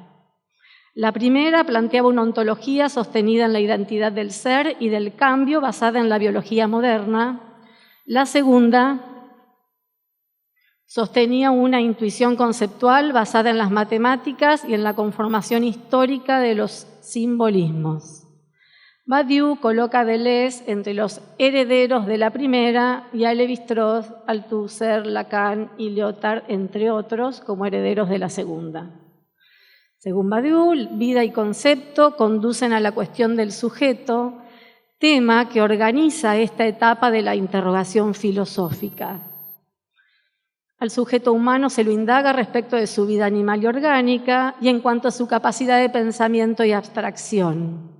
La primera planteaba una ontología sostenida en la identidad del ser y del cambio, basada en la biología moderna. La segunda sostenía una intuición conceptual basada en las matemáticas y en la conformación histórica de los simbolismos. Badiou coloca a Deleuze entre los herederos de la primera y a Lévi-Strauss, Althusser, Lacan y Lyotard, entre otros, como herederos de la segunda. Según Badiou, vida y concepto conducen a la cuestión del sujeto, tema que organiza esta etapa de la interrogación filosófica. Al sujeto humano se lo indaga respecto de su vida animal y orgánica y en cuanto a su capacidad de pensamiento y abstracción.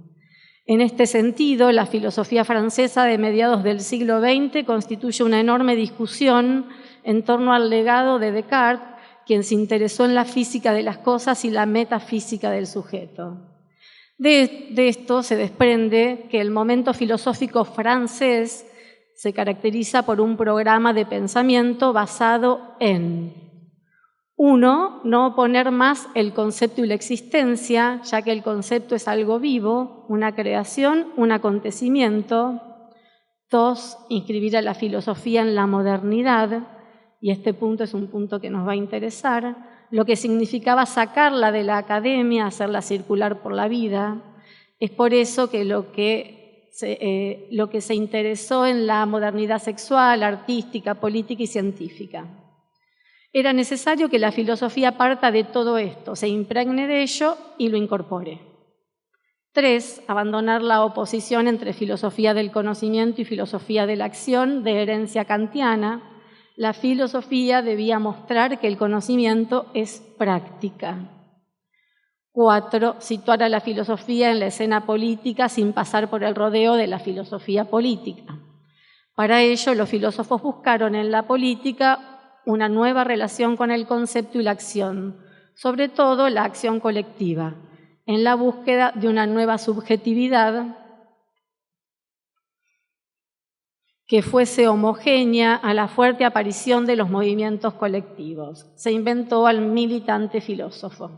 En este sentido, la filosofía francesa de mediados del siglo XX constituye una enorme discusión en torno al legado de Descartes, quien se interesó en la física de las cosas y la metafísica del sujeto. De esto se desprende que el momento filosófico francés se caracteriza por un programa de pensamiento basado en: 1. No oponer más el concepto y la existencia, ya que el concepto es algo vivo, una creación, un acontecimiento. 2. Inscribir a la filosofía en la modernidad, y este punto es un punto que nos va a interesar, lo que significaba sacarla de la academia, hacerla circular por la vida. Es por eso que lo que se interesó en la modernidad sexual, artística, política y científica. Era necesario que la filosofía parta de todo esto, se impregne de ello y lo incorpore. 3. Abandonar la oposición entre filosofía del conocimiento y filosofía de la acción, de herencia kantiana. La filosofía debía mostrar que el conocimiento es práctica. 4. Situar a la filosofía en la escena política sin pasar por el rodeo de la filosofía política. Para ello, los filósofos buscaron en la política una nueva relación con el concepto y la acción, sobre todo la acción colectiva, en la búsqueda de una nueva subjetividad que fuese homogénea a la fuerte aparición de los movimientos colectivos. Se inventó al militante filósofo.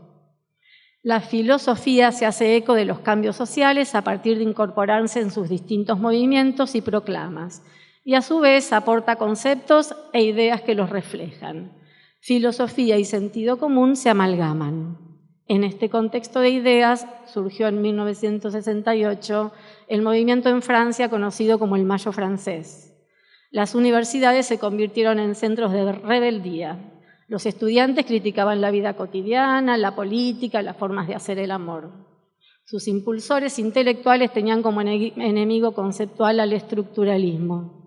La filosofía se hace eco de los cambios sociales a partir de incorporarse en sus distintos movimientos y proclamas, y a su vez aporta conceptos e ideas que los reflejan. Filosofía y sentido común se amalgaman. En este contexto de ideas surgió en 1968 el movimiento en Francia conocido como el Mayo francés. Las universidades se convirtieron en centros de rebeldía. Los estudiantes criticaban la vida cotidiana, la política, las formas de hacer el amor. Sus impulsores intelectuales tenían como enemigo conceptual al estructuralismo.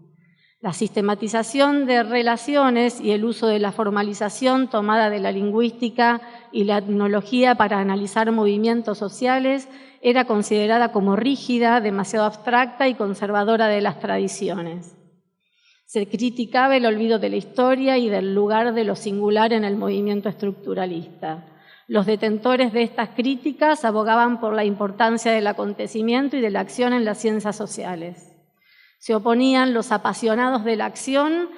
La sistematización de relaciones y el uso de la formalización tomada de la lingüística y la etnología para analizar movimientos sociales era considerada como rígida, demasiado abstracta y conservadora de las tradiciones. Se criticaba el olvido de la historia y del lugar de lo singular en el movimiento estructuralista. Los detentores de estas críticas abogaban por la importancia del acontecimiento y de la acción en las ciencias sociales. Se oponían los apasionados de la acción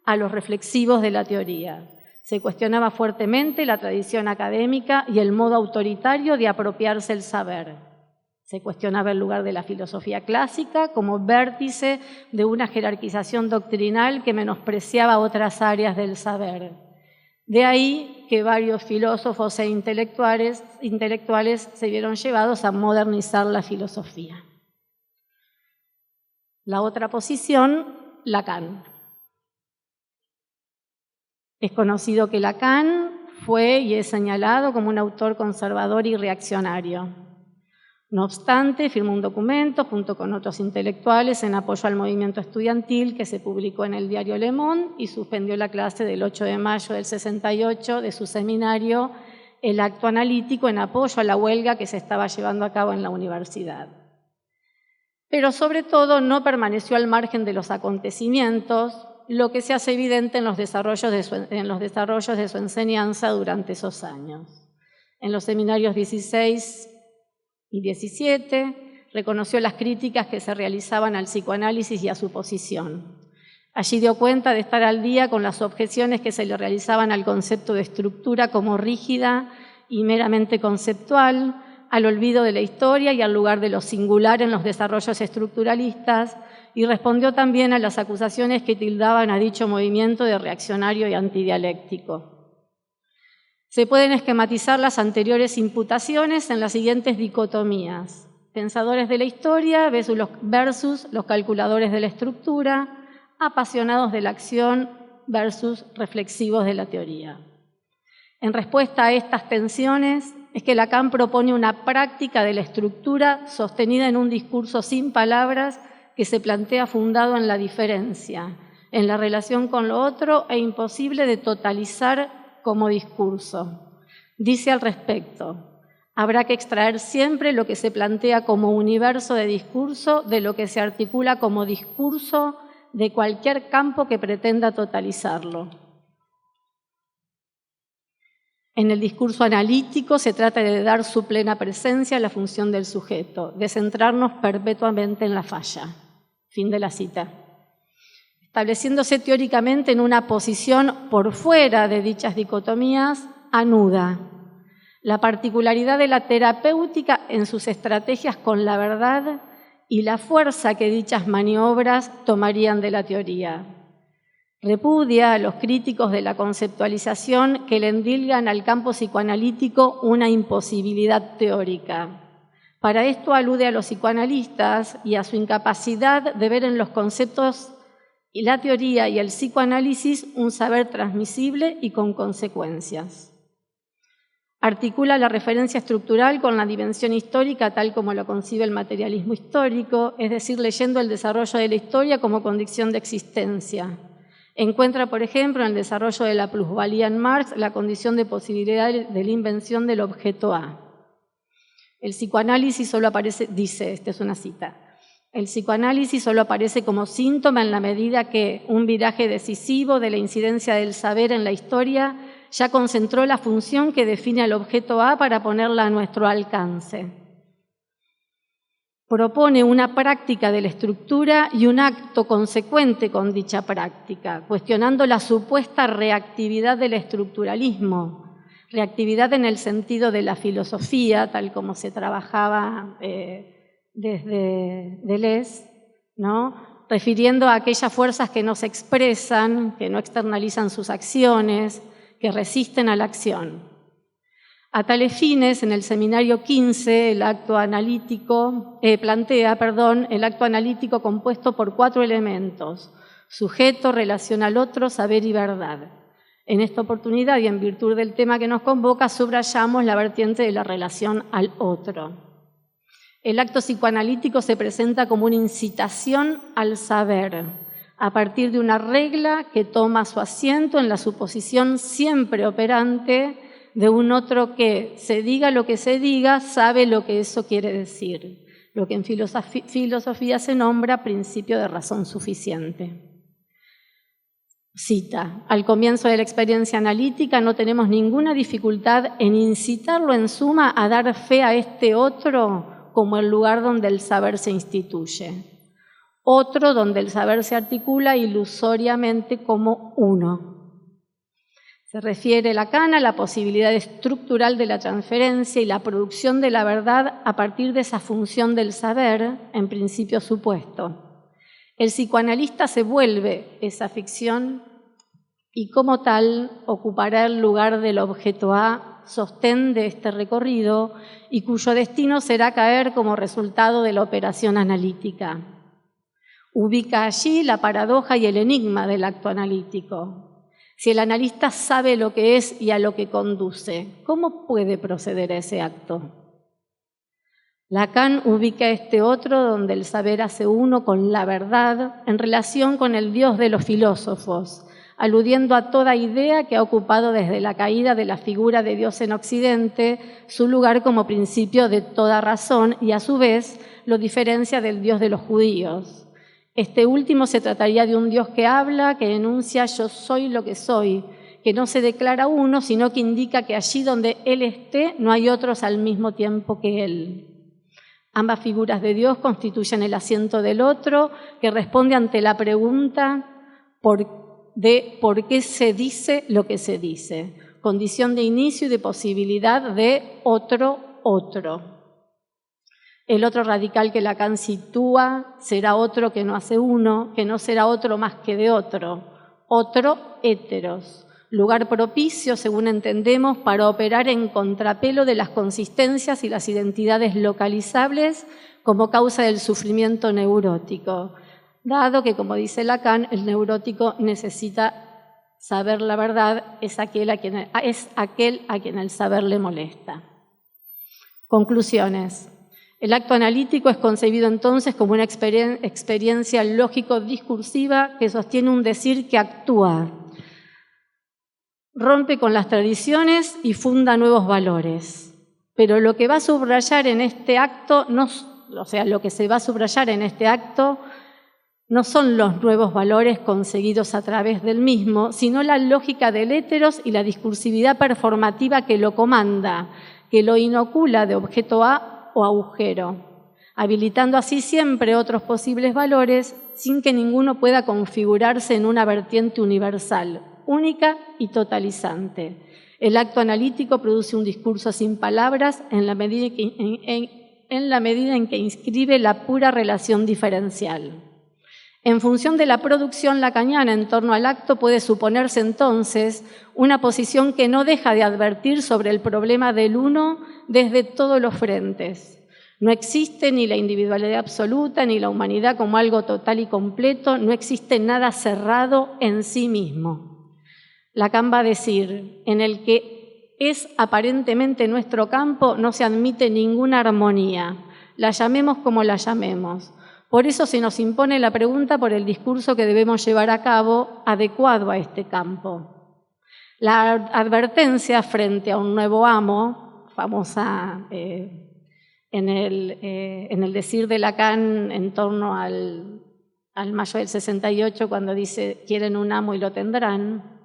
a los reflexivos de la teoría. Se cuestionaba fuertemente la tradición académica y el modo autoritario de apropiarse el saber. Se cuestionaba el lugar de la filosofía clásica como vértice de una jerarquización doctrinal que menospreciaba otras áreas del saber. De ahí que varios filósofos e intelectuales se vieron llevados a modernizar la filosofía. La otra posición, Lacan. Es conocido que Lacan fue y es señalado como un autor conservador y reaccionario. No obstante, firmó un documento junto con otros intelectuales en apoyo al movimiento estudiantil que se publicó en el diario Le Monde y suspendió la clase del 8 de mayo del 68 de su seminario El acto analítico en apoyo a la huelga que se estaba llevando a cabo en la universidad. pero sobre todo no permaneció al margen de los acontecimientos, lo que se hace evidente en los desarrollos de su enseñanza durante esos años. En los seminarios 16 y 17 reconoció las críticas que se realizaban al psicoanálisis y a su posición. Allí dio cuenta de estar al día con las objeciones que se le realizaban al concepto de estructura como rígida y meramente conceptual, al olvido de la historia y al lugar de lo singular en los desarrollos estructuralistas, y respondió también a las acusaciones que tildaban a dicho movimiento de reaccionario y antidialéctico. Se pueden esquematizar las anteriores imputaciones en las siguientes dicotomías: pensadores de la historia versus los calculadores de la estructura, apasionados de la acción versus reflexivos de la teoría. En respuesta a estas tensiones es que Lacan propone una práctica de la estructura sostenida en un discurso sin palabras que se plantea fundado en la diferencia, en la relación con lo otro e imposible de totalizar como discurso. Dice al respecto: habrá que extraer siempre lo que se plantea como universo de discurso de lo que se articula como discurso de cualquier campo que pretenda totalizarlo. En el discurso analítico se trata de dar su plena presencia a la función del sujeto, de centrarnos perpetuamente en la falla. Fin de la cita. Estableciéndose teóricamente en una posición por fuera de dichas dicotomías, anuda la particularidad de la terapéutica en sus estrategias con la verdad y la fuerza que dichas maniobras tomarían de la teoría. Repudia a los críticos de la conceptualización que le endilgan al campo psicoanalítico una imposibilidad teórica. Para esto alude a los psicoanalistas y a su incapacidad de ver en los conceptos y la teoría y el psicoanálisis un saber transmisible y con consecuencias. Articula la referencia estructural con la dimensión histórica tal como lo concibe el materialismo histórico, es decir, leyendo el desarrollo de la historia como condición de existencia. Encuentra, por ejemplo, en el desarrollo de la plusvalía en Marx la condición de posibilidad de la invención del objeto A. El psicoanálisis solo aparece, dice, esta es una cita, el psicoanálisis solo aparece como síntoma en la medida que un viraje decisivo de la incidencia del saber en la historia ya concentró la función que define al objeto A para ponerla a nuestro alcance. Propone una práctica de la estructura y un acto consecuente con dicha práctica, cuestionando la supuesta reactividad del estructuralismo, reactividad en el sentido de la filosofía, tal como se trabajaba desde Deleuze, ¿no? Refiriendo a aquellas fuerzas que no se expresan, que no externalizan sus acciones, que resisten a la acción. A tales fines, en el seminario 15, el acto analítico plantea el acto analítico compuesto por 4 elementos: sujeto, relación al otro, saber y verdad. En esta oportunidad y en virtud del tema que nos convoca, subrayamos la vertiente de la relación al otro. El acto psicoanalítico se presenta como una incitación al saber, a partir de una regla que toma su asiento en la suposición siempre operante de un otro que, se diga lo que se diga, sabe lo que eso quiere decir, lo que en filosofía se nombra principio de razón suficiente. Cita: al comienzo de la experiencia analítica no tenemos ninguna dificultad en incitarlo en suma a dar fe a este otro como el lugar donde el saber se instituye, otro donde el saber se articula ilusoriamente como uno. Se refiere Lacan a la posibilidad estructural de la transferencia y la producción de la verdad a partir de esa función del saber, en principio supuesto. El psicoanalista se vuelve esa ficción y como tal ocupará el lugar del objeto A, sostén de este recorrido, y cuyo destino será caer como resultado de la operación analítica. Ubica allí la paradoja y el enigma del acto analítico. Si el analista sabe lo que es y a lo que conduce, ¿cómo puede proceder a ese acto? Lacan ubica este otro donde el saber hace uno con la verdad en relación con el Dios de los filósofos, aludiendo a toda idea que ha ocupado desde la caída de la figura de Dios en Occidente su lugar como principio de toda razón y a su vez lo diferencia del Dios de los judíos. Este último se trataría de un Dios que habla, que enuncia yo soy lo que soy, que no se declara uno, sino que indica que allí donde Él esté no hay otros al mismo tiempo que Él. Ambas figuras de Dios constituyen el asiento del otro, que responde ante la pregunta de por qué se dice lo que se dice, condición de inicio y de posibilidad de otro. El otro radical que Lacan sitúa será otro que no hace uno, que no será otro más que de otro héteros, lugar propicio, según entendemos, para operar en contrapelo de las consistencias y las identidades localizables como causa del sufrimiento neurótico, dado que, como dice Lacan, el neurótico necesita saber la verdad, es aquel a quien el saber le molesta. Conclusiones. El acto analítico es concebido entonces como una experiencia lógico-discursiva que sostiene un decir que actúa, rompe con las tradiciones y funda nuevos valores. Pero lo que va a subrayar en este acto, lo que se va a subrayar en este acto no son los nuevos valores conseguidos a través del mismo, sino la lógica del héteros y la discursividad performativa que lo comanda, que lo inocula de objeto A o agujero, habilitando así siempre otros posibles valores sin que ninguno pueda configurarse en una vertiente universal, única y totalizante. El acto analítico produce un discurso sin palabras en la medida en que inscribe la pura relación diferencial. En función de la producción lacaniana en torno al acto puede suponerse entonces una posición que no deja de advertir sobre el problema del uno desde todos los frentes. No existe ni la individualidad absoluta ni la humanidad como algo total y completo, no existe nada cerrado en sí mismo. Lacan va a decir, en el que es aparentemente nuestro campo no se admite ninguna armonía, la llamemos como la llamemos. Por eso se nos impone la pregunta por el discurso que debemos llevar a cabo adecuado a este campo. La advertencia frente a un nuevo amo, famosa en el decir de Lacan en torno al mayo del 68, cuando dice quieren un amo y lo tendrán.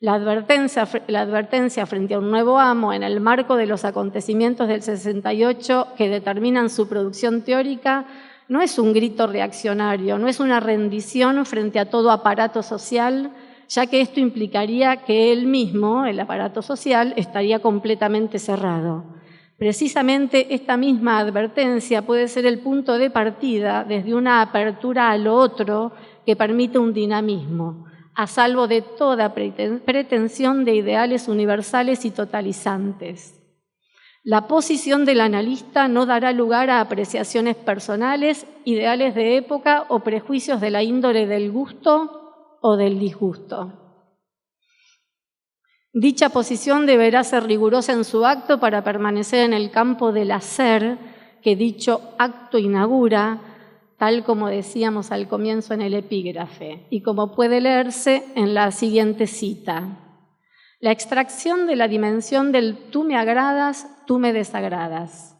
La advertencia frente a un nuevo amo en el marco de los acontecimientos del 68 que determinan su producción teórica no es un grito reaccionario, no es una rendición frente a todo aparato social, ya que esto implicaría que él mismo, el aparato social, estaría completamente cerrado. Precisamente esta misma advertencia puede ser el punto de partida desde una apertura a lo otro que permite un dinamismo, a salvo de toda pretensión de ideales universales y totalizantes. La posición del analista no dará lugar a apreciaciones personales, ideales de época o prejuicios de la índole del gusto o del disgusto. Dicha posición deberá ser rigurosa en su acto para permanecer en el campo del hacer que dicho acto inaugura, tal como decíamos al comienzo en el epígrafe, y como puede leerse en la siguiente cita. La extracción de la dimensión del tú me agradas, tú me desagradas.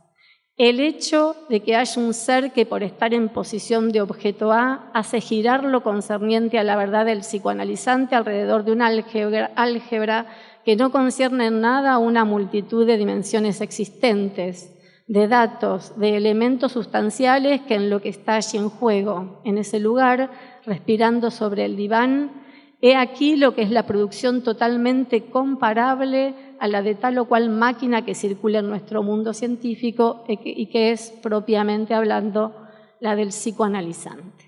El hecho de que haya un ser que por estar en posición de objeto A hace girar lo concerniente a la verdad del psicoanalizante alrededor de una álgebra que no concierne en nada a una multitud de dimensiones existentes, de datos, de elementos sustanciales que en lo que está allí en juego, en ese lugar, respirando sobre el diván. He aquí lo que es la producción totalmente comparable a la de tal o cual máquina que circula en nuestro mundo científico y que es, propiamente hablando, la del psicoanalizante.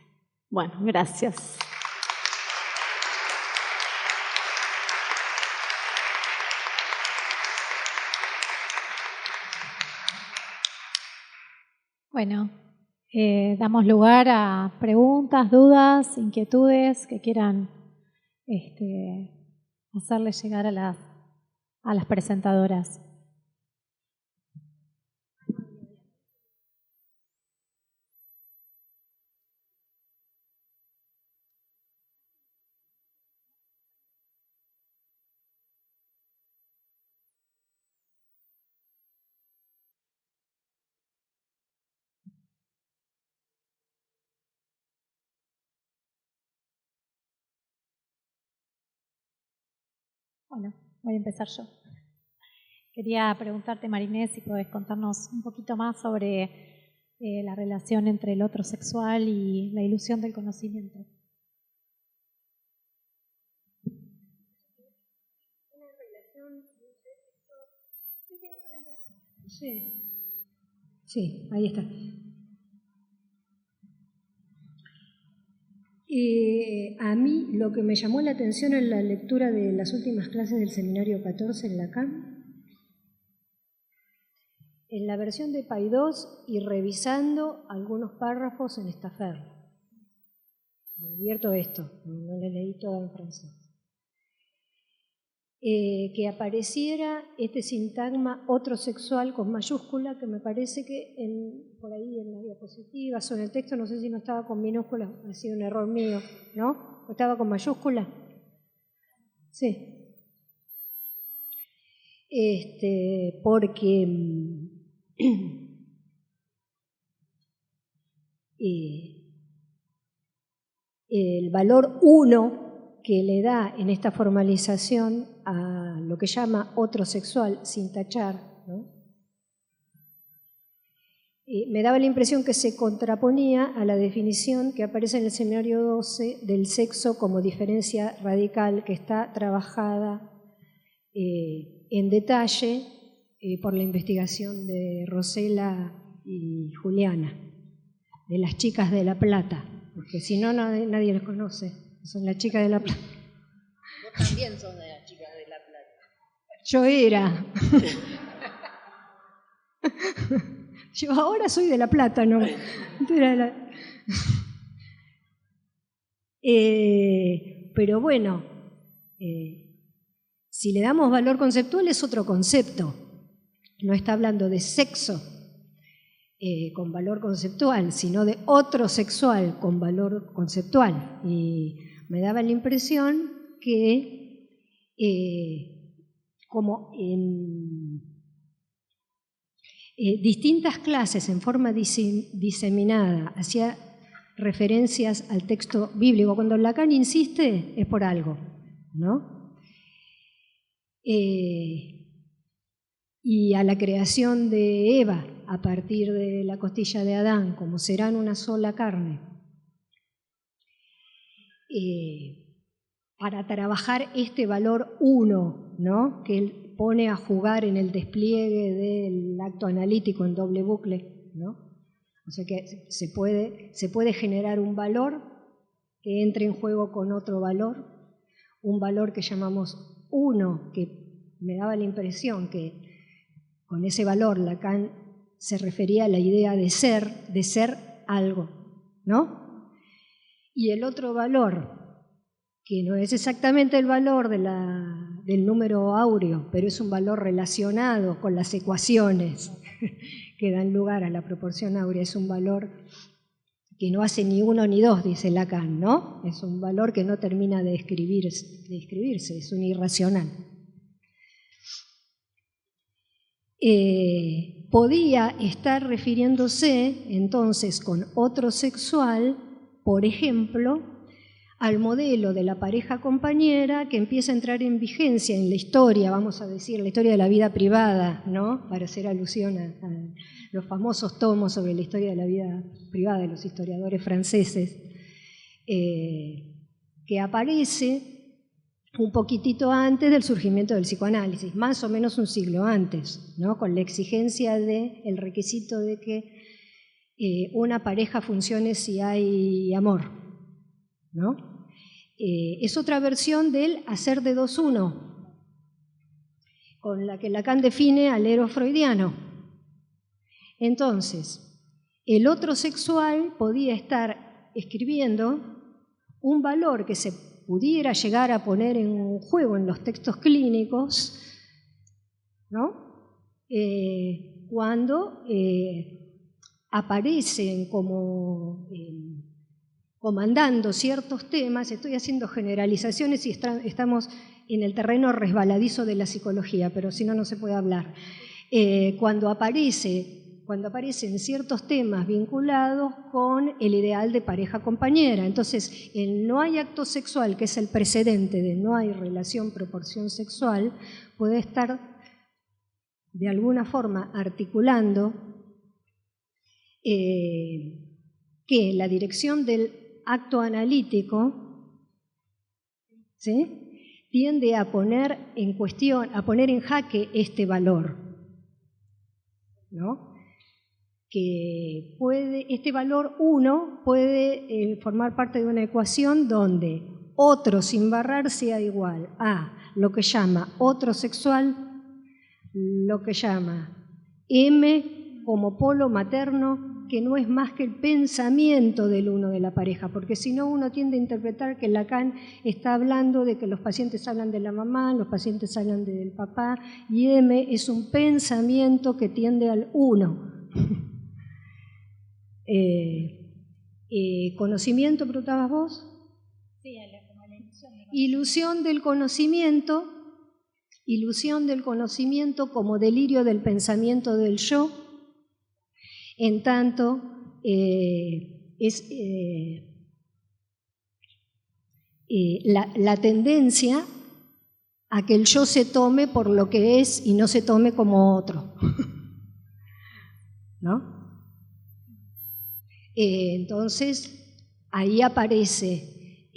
Bueno, gracias. Bueno, damos lugar a preguntas, dudas, inquietudes que quieran hacerle llegar a las presentadoras. Bueno, voy a empezar yo. Quería preguntarte, Marinés, si podés contarnos un poquito más sobre la relación entre el otro sexual y la ilusión del conocimiento. Sí, ahí está. A mí lo que me llamó la atención en la lectura de las últimas clases del seminario 14 en Lacan, en la versión de Paidós y revisando algunos párrafos en Stafford. Advierto esto, no le leí todo en francés. Que apareciera este sintagma otro sexual con mayúscula, que me parece que por ahí en las diapositivas o en el texto, no sé si no estaba con minúscula, ha sido un error mío, ¿no? ¿Estaba con mayúscula? Sí. Porque el valor 1 que le da en esta formalización a lo que llama otro sexual, sin tachar, ¿no? Me daba la impresión que se contraponía a la definición que aparece en el seminario 12 del sexo como diferencia radical, que está trabajada en detalle por la investigación de Rosela y Juliana, de las chicas de La Plata, porque si no, nadie las conoce. Son las chicas de La Plata. Vos también sos de las chicas de La Plata. Yo era. Yo ahora soy de La Plata, ¿no? Pero bueno, si le damos valor conceptual es otro concepto. No está hablando de sexo con valor conceptual, sino de otro sexual con valor conceptual. Y me daba la impresión que como en distintas clases en forma diseminada hacía referencias al texto bíblico. Cuando Lacan insiste es por algo, ¿no? Y a la creación de Eva a partir de la costilla de Adán, como serán una sola carne, para trabajar este valor 1, ¿no? Que él pone a jugar en el despliegue del acto analítico en doble bucle, ¿no? O sea que se puede generar un valor que entre en juego con otro valor, un valor que llamamos 1, que me daba la impresión que con ese valor Lacan se refería a la idea de ser algo, ¿no? Y el otro valor, que no es exactamente el valor del número áureo, pero es un valor relacionado con las ecuaciones que dan lugar a la proporción áurea, es un valor que no hace ni 1 ni 2, dice Lacan, ¿no? Es un valor que no termina de escribirse, es un irracional. Podía estar refiriéndose entonces con otro sexual, por ejemplo, al modelo de la pareja compañera que empieza a entrar en vigencia en la historia, vamos a decir, la historia de la vida privada, ¿no? Para hacer alusión a los famosos tomos sobre la historia de la vida privada de los historiadores franceses, que aparece un poquitito antes del surgimiento del psicoanálisis, más o menos un siglo antes, ¿no? Con la exigencia el requisito de que una pareja funcione si hay amor, ¿no? Es otra versión del hacer de 2-1, con la que Lacan define al eros freudiano. Entonces, el otro sexual podía estar escribiendo un valor que se pudiera llegar a poner en juego en los textos clínicos, ¿no? Cuando aparecen como comandando ciertos temas, estoy haciendo generalizaciones y estamos en el terreno resbaladizo de la psicología, pero si no, no se puede hablar. Cuando aparece cuando aparecen ciertos temas vinculados con el ideal de pareja compañera. Entonces, el no hay acto sexual, que es el precedente de no hay relación proporción sexual, puede estar de alguna forma articulando que la dirección del acto analítico, ¿sí?, tiende a poner en cuestión, a poner en jaque este valor, ¿no? Que este valor 1 puede formar parte de una ecuación donde otro sin barrar sea igual a lo que llama otro sexual, lo que llama M como polo materno, que no es más que el pensamiento del uno de la pareja, porque si no uno tiende a interpretar que Lacan está hablando de que los pacientes hablan de la mamá, los pacientes hablan del papá, y M es un pensamiento que tiende al uno. Conocimiento, ¿preguntabas vos? Sí, como la ilusión. Ilusión del conocimiento como delirio del pensamiento del yo, en tanto la tendencia a que el yo se tome por lo que es y no se tome como otro, ¿no? Entonces, ahí aparece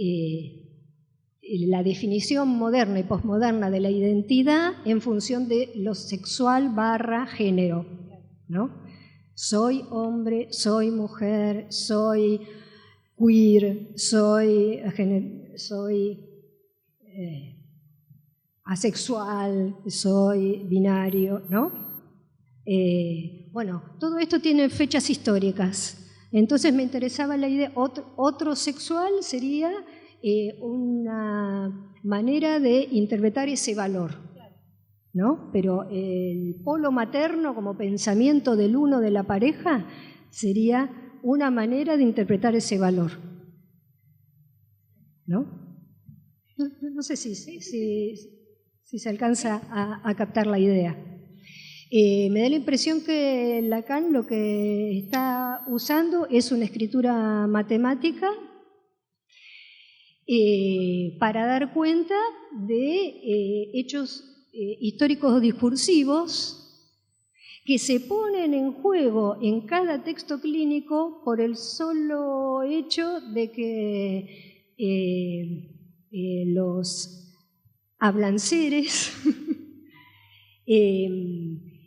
la definición moderna y posmoderna de la identidad en función de lo sexual / género, ¿no? Soy hombre, soy mujer, soy queer, soy asexual, soy binario, ¿no? Bueno, todo esto tiene fechas históricas. Entonces me interesaba la idea, otro sexual sería una manera de interpretar ese valor, ¿no? Pero el polo materno como pensamiento del uno de la pareja sería una manera de interpretar ese valor, ¿no? No sé si se alcanza a captar la idea. Me da la impresión que Lacan lo que está usando es una escritura matemática para dar cuenta de hechos históricos discursivos que se ponen en juego en cada texto clínico por el solo hecho de que los hablanceres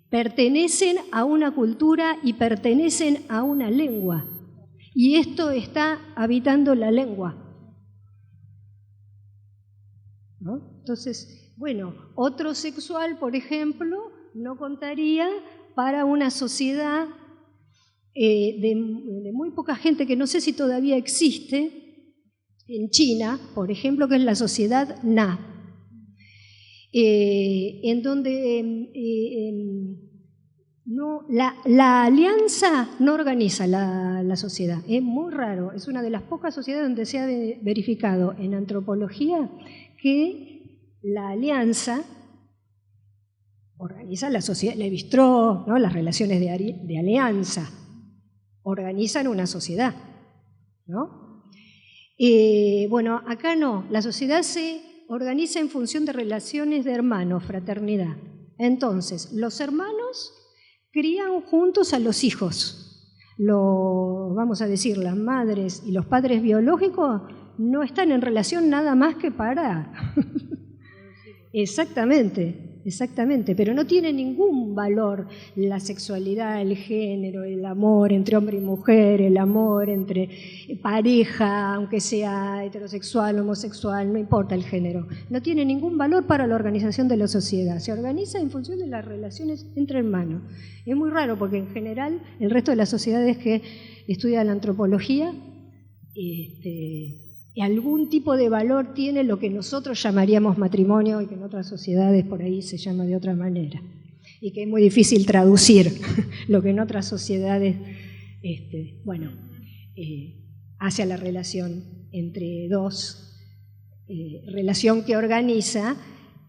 pertenecen a una cultura y pertenecen a una lengua, y esto está habitando la lengua, ¿no? Entonces, bueno, otro sexual, por ejemplo, no contaría para una sociedad de muy poca gente, que no sé si todavía existe, en China, por ejemplo, que es la sociedad Na, en donde la alianza no organiza la sociedad. Es muy raro, es una de las pocas sociedades donde se ha verificado en antropología que la alianza organiza la sociedad. Lévi-Strauss, ¿no? Las relaciones de alianza organizan una sociedad, ¿no? Bueno, acá no, la sociedad se organiza en función de relaciones de hermanos, fraternidad. Entonces, los hermanos crían juntos a los hijos. Vamos a decir, las madres y los padres biológicos no están en relación nada más que para... Exactamente, pero no tiene ningún valor la sexualidad, el género, el amor entre hombre y mujer, el amor entre pareja, aunque sea heterosexual, homosexual, no importa el género. No tiene ningún valor para la organización de la sociedad. Se organiza en función de las relaciones entre hermanos. Es muy raro porque en general el resto de las sociedades que estudian la antropología algún tipo de valor tiene lo que nosotros llamaríamos matrimonio y que en otras sociedades por ahí se llama de otra manera, y que es muy difícil traducir lo que en otras sociedades hace a la relación entre dos, relación que organiza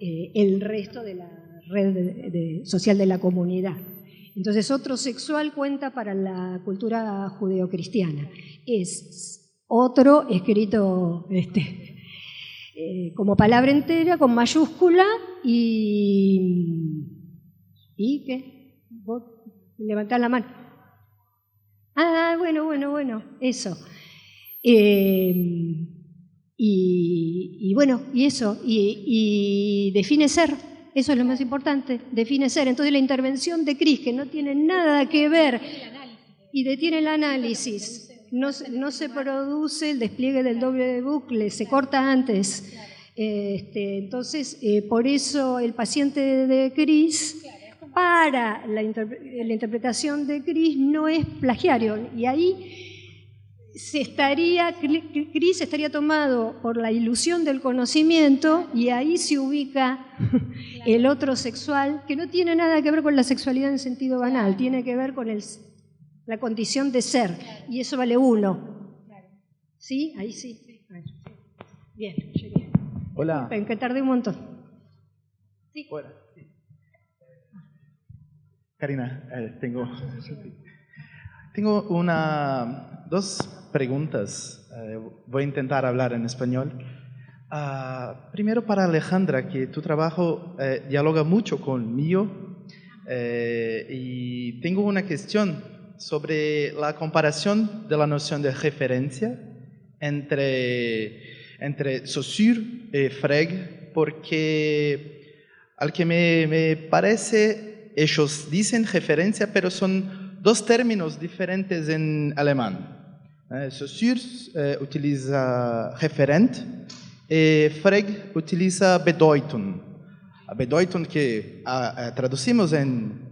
el resto de la red social de la comunidad. Entonces, otro sexual cuenta para la cultura judeocristiana. Es otro escrito como palabra entera, con mayúscula ¿y qué? ¿Vos levantás la mano? Ah, bueno, eso. Y bueno, y eso, y define ser, eso es lo más importante, define ser. Entonces la intervención de Cris, que no tiene nada que ver, y detiene el análisis, no se produce el despliegue del doble bucle, se corta antes. Entonces, por eso el paciente de Cris, para la interpretación de Cris, no es plagiario, y ahí Cris estaría tomado por la ilusión del conocimiento, y ahí se ubica el otro sexual, que no tiene nada que ver con la sexualidad en sentido banal, tiene que ver con la condición de ser, y eso vale 1. ¿Sí? Ahí sí. Bien. Hola. Que tardé un montón. Sí. Hola. Karina, tengo 2 preguntas. Voy a intentar hablar en español. Primero para Alejandra, que tu trabajo dialoga mucho con mío, y tengo una cuestión sobre la comparación de la noción de referencia entre Saussure y Frege, porque al que me parece, ellos dicen referencia, pero son 2 términos diferentes en alemán. Saussure utiliza Referent y Frege utiliza Bedeutung. Bedeutung que traducimos en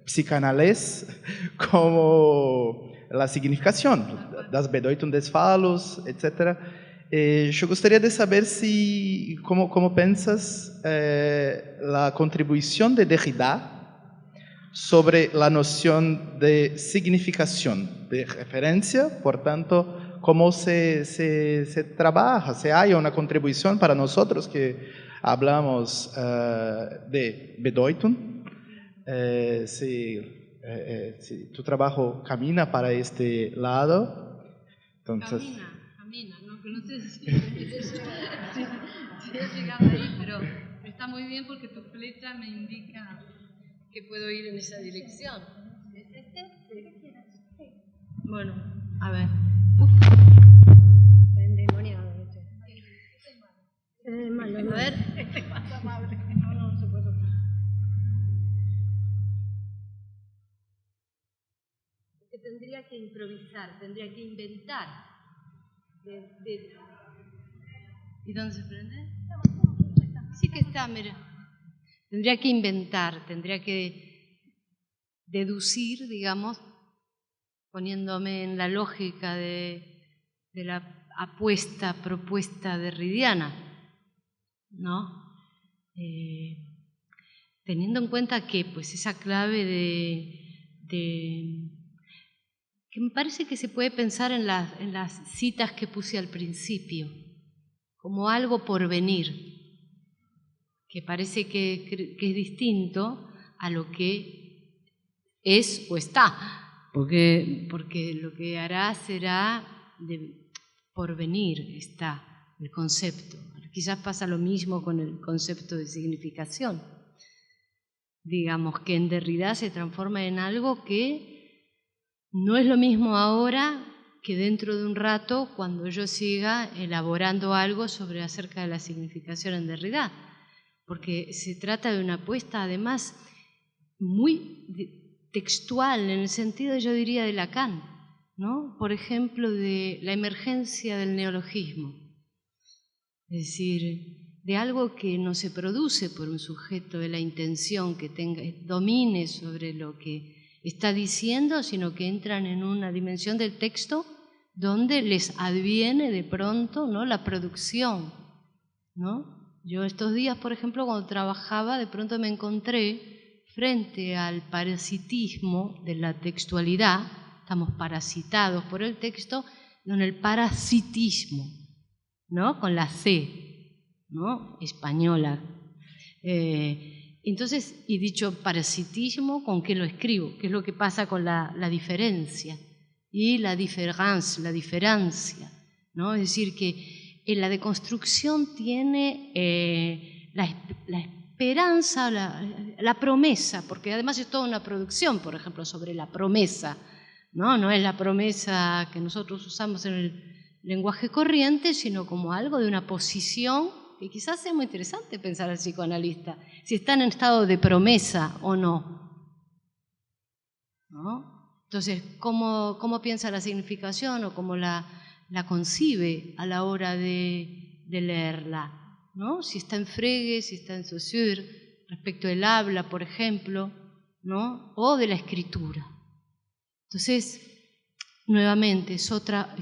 psicanalés como la significación, das Bedeutung des Fallos, etc. Yo gostaria de saber cómo piensas la contribución de Derrida sobre la noción de significación, de referencia, por tanto, cómo se trabaja, si hay una contribución para nosotros que hablamos de Bedeutung, si tu trabajo camina para este lado. Entonces, camina, no sé si he llegado ahí, pero está muy bien porque tu flecha me indica que puedo ir en esa dirección. ¿Es este? ¿Qué quieras? Bueno, a ver. Está endemoniado. Malo. A ver. No se puede. Porque tendría que improvisar, tendría que inventar. ¿Y dónde se prende? Sí que está, mira. Tendría que inventar, tendría que deducir, digamos, poniéndome en la lógica de la propuesta derridiana, ¿no? Teniendo en cuenta que pues esa clave que me parece que se puede pensar en las citas que puse al principio, como algo por venir, que parece que es distinto a lo que es o está, porque lo que hará será por venir, está el concepto. Quizás pasa lo mismo con el concepto de significación. Digamos que en Derrida se transforma en algo que no es lo mismo ahora que dentro de un rato cuando yo siga elaborando algo acerca de la significación en Derrida, porque se trata de una apuesta además muy textual en el sentido, yo diría, de Lacan, ¿no? Por ejemplo, de la emergencia del neologismo, es decir, de algo que no se produce por un sujeto de la intención que domine sobre lo que está diciendo, sino que entran en una dimensión del texto donde les adviene de pronto, ¿no?, la producción, ¿no? Yo estos días, por ejemplo, cuando trabajaba, de pronto me encontré frente al parasitismo de la textualidad, estamos parasitados por el texto, en el parasitismo, ¿no?, con la C, ¿no?, española. Entonces, y dicho parasitismo, ¿con qué lo escribo? ¿Qué es lo que pasa con la diferencia? Y la diferencia, ¿no? Es decir, que en la deconstrucción tiene la esperanza, la promesa, porque además es toda una producción, por ejemplo, sobre la promesa, ¿no? No es la promesa que nosotros usamos en el lenguaje corriente, sino como algo de una posición que quizás sea muy interesante pensar al psicoanalista, si está en estado de promesa o no, ¿no? Entonces, ¿cómo piensa la significación o cómo la concibe a la hora de leerla, ¿no? Si está en Frege, si está en Saussure, respecto del habla, por ejemplo, ¿no? O de la escritura. Entonces, nuevamente, es otra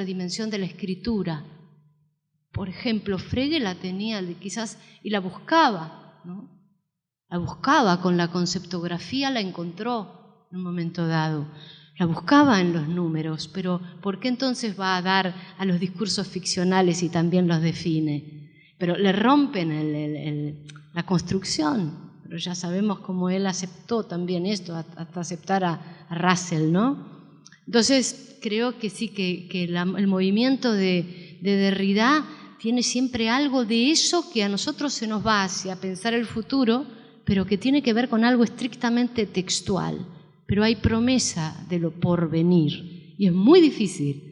dimensión de la escritura. Por ejemplo, Frege la tenía quizás y la buscaba, ¿no? La buscaba con la conceptografía, la encontró en un momento dado. La buscaba en los números, pero ¿por qué entonces va a dar a los discursos ficcionales y también los define? Pero le rompen la construcción, pero ya sabemos cómo él aceptó también esto, hasta aceptar a Russell, ¿no? Entonces, creo que sí, que el movimiento de Derrida tiene siempre algo de eso que a nosotros se nos va hacia pensar el futuro, pero que tiene que ver con algo estrictamente textual. Pero hay promesa de lo porvenir y es muy difícil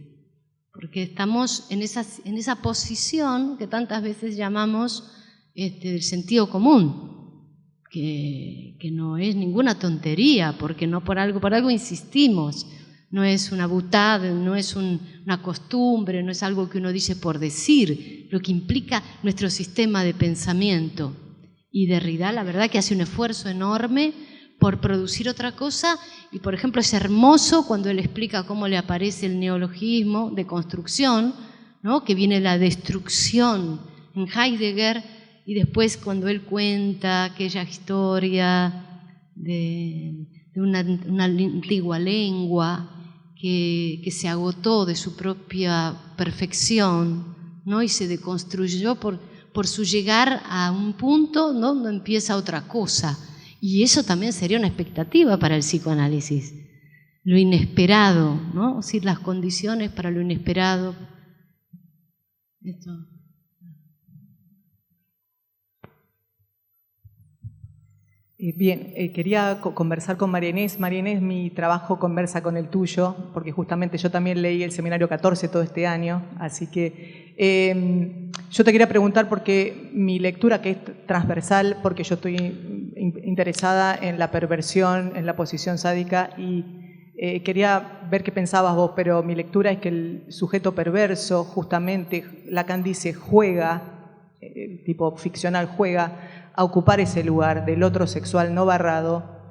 porque estamos en esa posición que tantas veces llamamos del sentido común, que no es ninguna tontería, porque no por algo insistimos, no es una butad, no es una costumbre, no es algo que uno dice por decir, lo que implica nuestro sistema de pensamiento. Y Derrida, la verdad que hace un esfuerzo enorme por producir otra cosa, y por ejemplo es hermoso cuando él explica cómo le aparece el neologismo de construcción, ¿no? Que viene la destrucción en Heidegger, y después cuando él cuenta aquella historia de una antigua lengua que se agotó de su propia perfección, ¿no? Y se deconstruyó por su llegar a un punto, ¿no? Donde empieza otra cosa. Y eso también sería una expectativa para el psicoanálisis, lo inesperado, ¿no? Es decir, las condiciones para lo inesperado. Esto. Bien, quería conversar con María Inés. María Inés, mi trabajo conversa con el tuyo, porque justamente yo también leí el Seminario 14 todo este año, así que yo te quería preguntar porque mi lectura, que es transversal, porque yo estoy interesada en la perversión, en la posición sádica, y quería ver qué pensabas vos, pero mi lectura es que el sujeto perverso, justamente, Lacan dice, juega, tipo ficcional, juega a ocupar ese lugar del otro sexual no barrado,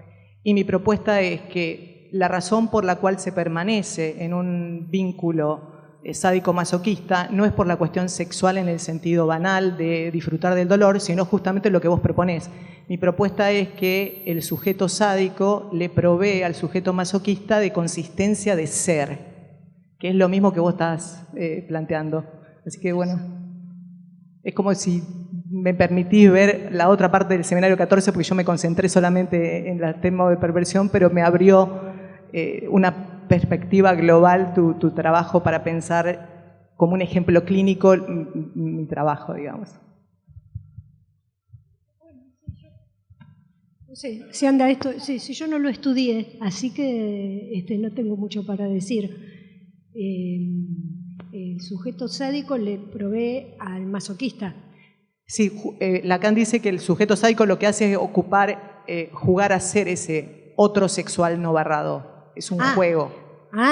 y mi propuesta es que la razón por la cual se permanece en un vínculo sádico-masoquista no es por la cuestión sexual en el sentido banal de disfrutar del dolor, sino justamente lo que vos proponés. Mi propuesta es que el sujeto sádico le provee al sujeto masoquista de consistencia de ser, que es lo mismo que vos estás planteando. Así que bueno, es como si me permitís ver la otra parte del Seminario 14, porque yo me concentré solamente en el tema de perversión, pero me abrió una perspectiva global tu trabajo para pensar como un ejemplo clínico mi trabajo, digamos. Si anda esto, sí, yo no lo estudié, así que no tengo mucho para decir. El sujeto sádico le provee al masoquista. Sí, Lacan dice que el sujeto sádico lo que hace es jugar a ser ese otro sexual no barrado. Es un juego.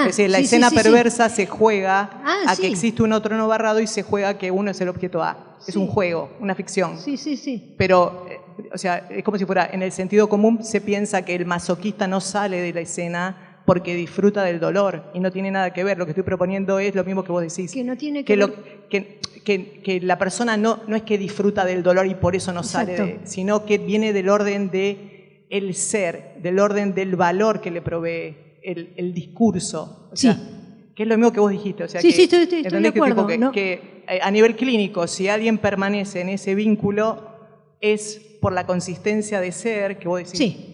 Es decir, la escena perversa se juega a que existe un otro no barrado y se juega a que uno es el objeto A. Es un juego, una ficción. Sí. Pero, o sea, es como si fuera, en el sentido común se piensa que el masoquista no sale de la escena porque disfruta del dolor y no tiene nada que ver. Lo que estoy proponiendo es lo mismo que vos decís. Que no tiene que ver. Que la persona no es que disfruta del dolor y por eso no sale, sino que viene del orden de el ser, del orden del valor que le provee el discurso. O sea, que es lo mismo que vos dijiste. O sea, estoy de acuerdo. Que a nivel clínico, si alguien permanece en ese vínculo, es por la consistencia de ser que vos decís. Sí.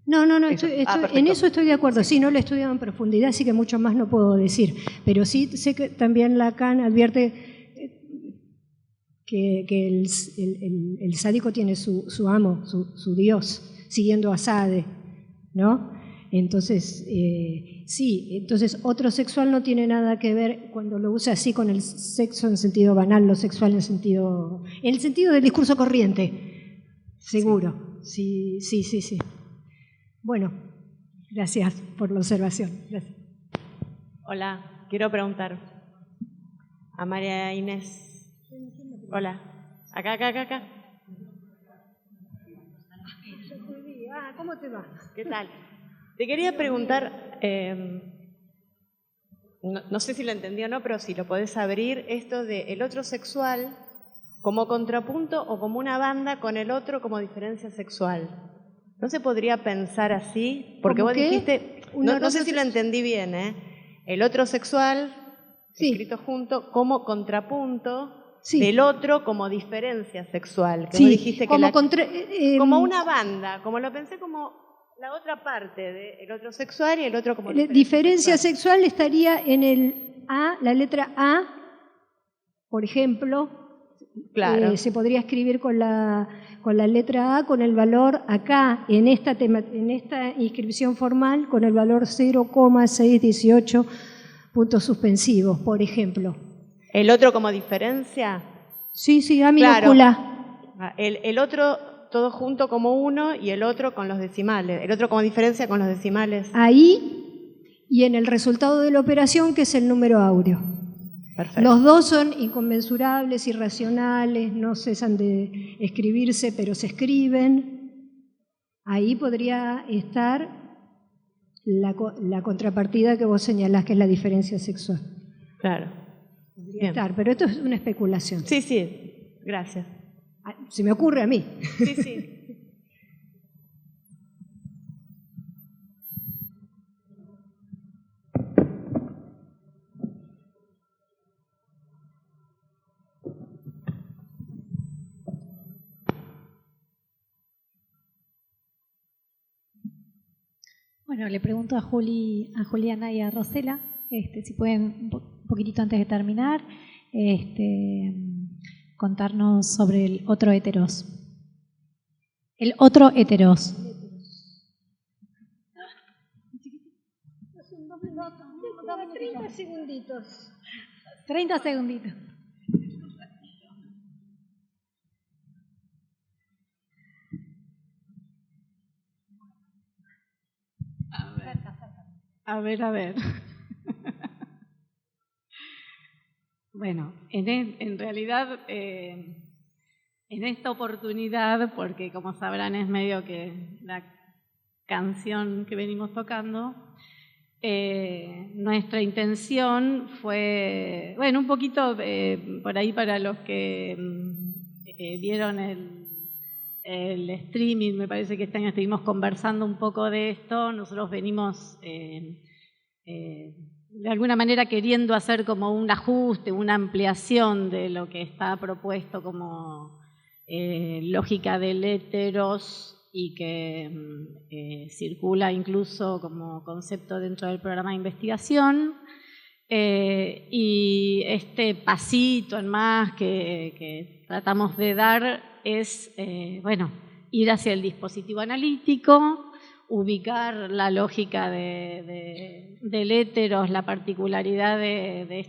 No, en eso estoy de acuerdo. Sí, no lo he estudiado en profundidad, así que mucho más no puedo decir. Pero sí sé que también Lacan advierte que el sádico tiene su amo, su Dios, siguiendo a Sade, ¿no? Entonces, sí, entonces otro sexual no tiene nada que ver cuando lo usa así con el sexo en sentido banal, lo sexual en el sentido del discurso corriente, seguro. Sí. Bueno, gracias por la observación. Gracias. Hola, quiero preguntar a María Inés. Hola, acá. ¿Cómo te va? ¿Qué tal? Te quería preguntar, no sé si lo entendí o no, pero si lo podés abrir, esto de el otro sexual como contrapunto o como una banda con el otro como diferencia sexual. ¿No se podría pensar así? Porque vos dijiste, no sé si lo entendí bien, el otro sexual, sí, escrito junto, como contrapunto, sí, del otro como diferencia sexual. Que sí, vos dijiste que como una banda, como lo pensé como la otra parte del otro sexual y el otro como diferencia sexual estaría en el A, la letra A, por ejemplo. Claro. Se podría escribir con la letra A con el valor acá, en esta inscripción formal, con el valor 0,618 puntos suspensivos, por ejemplo. ¿El otro como diferencia? Sí, A minúscula. Claro. El otro todo junto como uno y el otro con los decimales. El otro como diferencia con los decimales. Ahí y en el resultado de la operación, que es el número áureo. Perfecto. Los dos son inconmensurables, irracionales, no cesan de escribirse, pero se escriben. Ahí podría estar la contrapartida que vos señalás, que es la diferencia sexual. Claro. Podría estar, pero esto es una especulación. Sí, gracias. Se me ocurre a mí. Sí. Bueno, le pregunto a Juliana y a Rosela, si pueden, un poquitito antes de terminar, contarnos sobre el otro heteros. El otro heteros. 30 segunditos. 30 segunditos. A ver. Bueno, en realidad, en esta oportunidad, porque como sabrán es medio que la canción que venimos tocando, nuestra intención fue, bueno, un poquito por ahí para los que vieron el streaming, me parece que este año estuvimos conversando un poco de esto. Nosotros venimos de alguna manera queriendo hacer como un ajuste, una ampliación de lo que está propuesto como lógica del heteros y que circula incluso como concepto dentro del programa de investigación. Y este pasito en más que tratamos de dar es, ir hacia el dispositivo analítico, ubicar la lógica del heteros, la particularidad de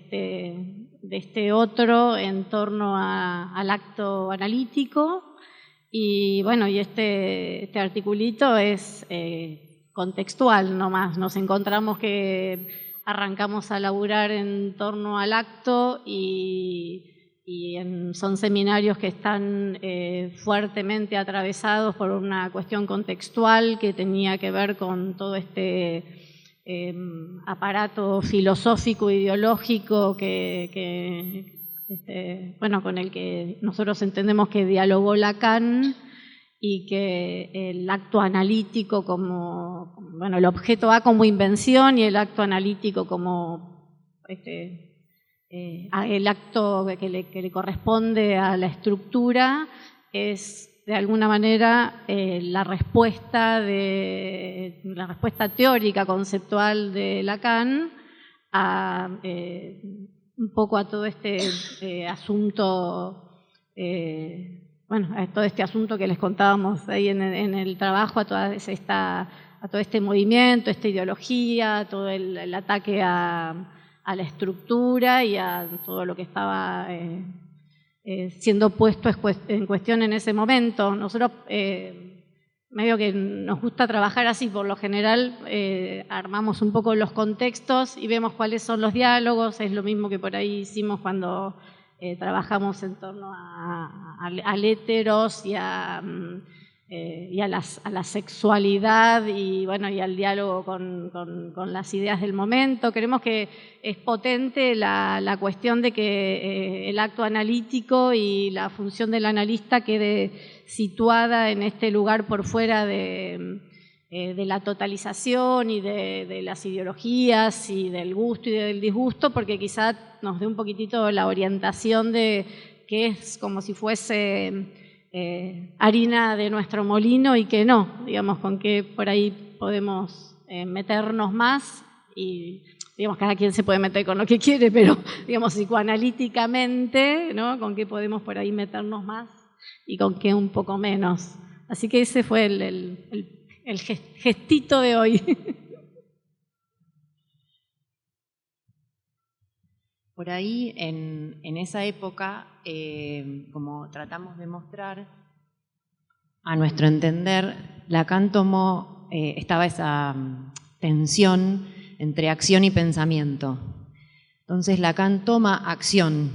este otro en torno al acto analítico. Y bueno, y este articulito es contextual nomás. Nos encontramos que arrancamos a laburar en torno al acto y son seminarios que están fuertemente atravesados por una cuestión contextual que tenía que ver con todo este aparato filosófico, ideológico con el que nosotros entendemos que dialogó Lacan, y que el acto analítico como, bueno, el objeto A como invención y el acto analítico como el acto que le corresponde a la estructura, es de alguna manera la respuesta teórica, conceptual de Lacan un poco a todo este asunto, a todo este asunto que les contábamos ahí en el trabajo, a todo este movimiento, esta ideología, todo el ataque a la estructura y a todo lo que estaba siendo puesto en cuestión en ese momento. Nosotros medio que nos gusta trabajar así, por lo general armamos un poco los contextos y vemos cuáles son los diálogos, es lo mismo que por ahí hicimos cuando trabajamos en torno a héteros y a la sexualidad y al diálogo con las ideas del momento. Creemos que es potente la cuestión de que el acto analítico y la función del analista quede situada en este lugar por fuera de la totalización y de las ideologías y del gusto y del disgusto, porque quizá nos dé un poquitito la orientación de que es como si fuese harina de nuestro molino y que no, digamos, con que por ahí podemos meternos más y, digamos, cada quien se puede meter con lo que quiere, pero, digamos, psicoanalíticamente, ¿no? Con qué podemos por ahí meternos más y con qué un poco menos. Así que ese fue el gestito de hoy. Por ahí, en esa época, como tratamos de mostrar, a nuestro entender, Lacan estaba esa tensión entre acción y pensamiento. Entonces Lacan toma acción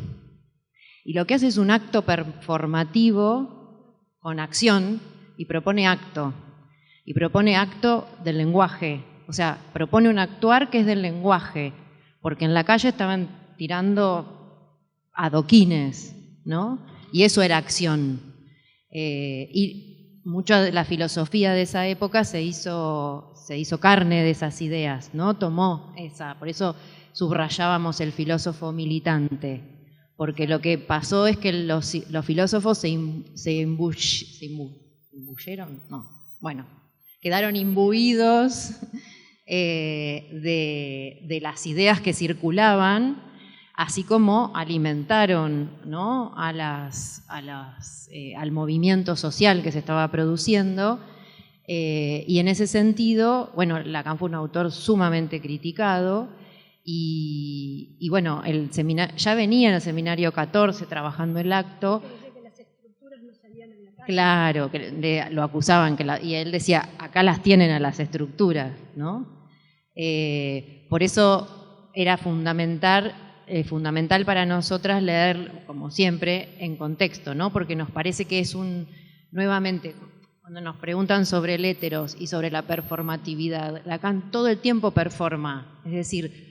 y lo que hace es un acto performativo con acción y propone acto del lenguaje, o sea, propone un actuar que es del lenguaje, porque en la calle estaban tirando adoquines, ¿no? Y eso era acción. Y mucha de la filosofía de esa época se hizo carne de esas ideas, ¿no? Tomó esa, por eso subrayábamos el filósofo militante, porque lo que pasó es que los filósofos se imbuyeron, no, bueno, quedaron imbuidos de las ideas que circulaban, así como alimentaron, ¿no? al movimiento social que se estaba produciendo, y en ese sentido, bueno, Lacan fue un autor sumamente criticado, y bueno, ya venía en el seminario 14 trabajando el acto. Que las estructuras no salían en la calle. Claro, que lo acusaban, y él decía, acá las tienen a las estructuras, ¿no? Por eso era fundamental para nosotras leer, como siempre, en contexto, ¿no? Porque nos parece que es nuevamente, cuando nos preguntan sobre el héteros y sobre la performatividad, Lacan todo el tiempo performa, es decir,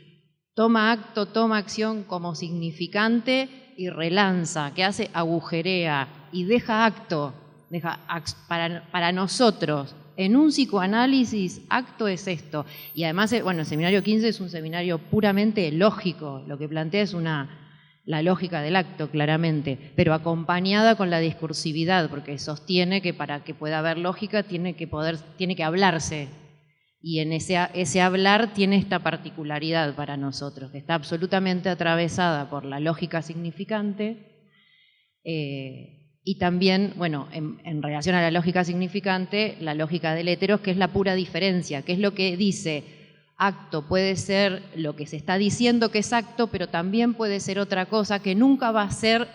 toma acto, toma acción como significante y relanza, que hace, agujerea y deja acto, para nosotros. En un psicoanálisis, acto es esto. Y además, bueno, el seminario 15 es un seminario puramente lógico. Lo que plantea es la lógica del acto, claramente, pero acompañada con la discursividad, porque sostiene que para que pueda haber lógica tiene que hablarse. Y en ese hablar tiene esta particularidad para nosotros, que está absolutamente atravesada por la lógica significante, y también, bueno, en relación a la lógica significante, la lógica del héteros, que es la pura diferencia, que es lo que dice, acto puede ser lo que se está diciendo que es acto, pero también puede ser otra cosa, que nunca va a ser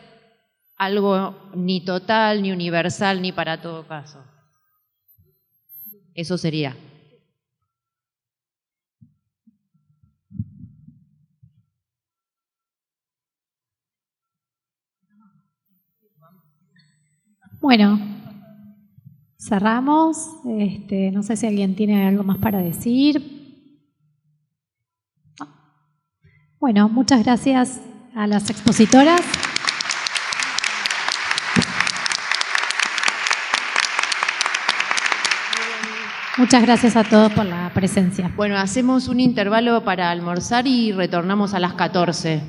algo ni total, ni universal, ni para todo caso. Eso sería. Bueno, cerramos. No sé si alguien tiene algo más para decir. Bueno, muchas gracias a las expositoras. Muchas gracias a todos por la presencia. Bueno, hacemos un intervalo para almorzar y retornamos a las 14.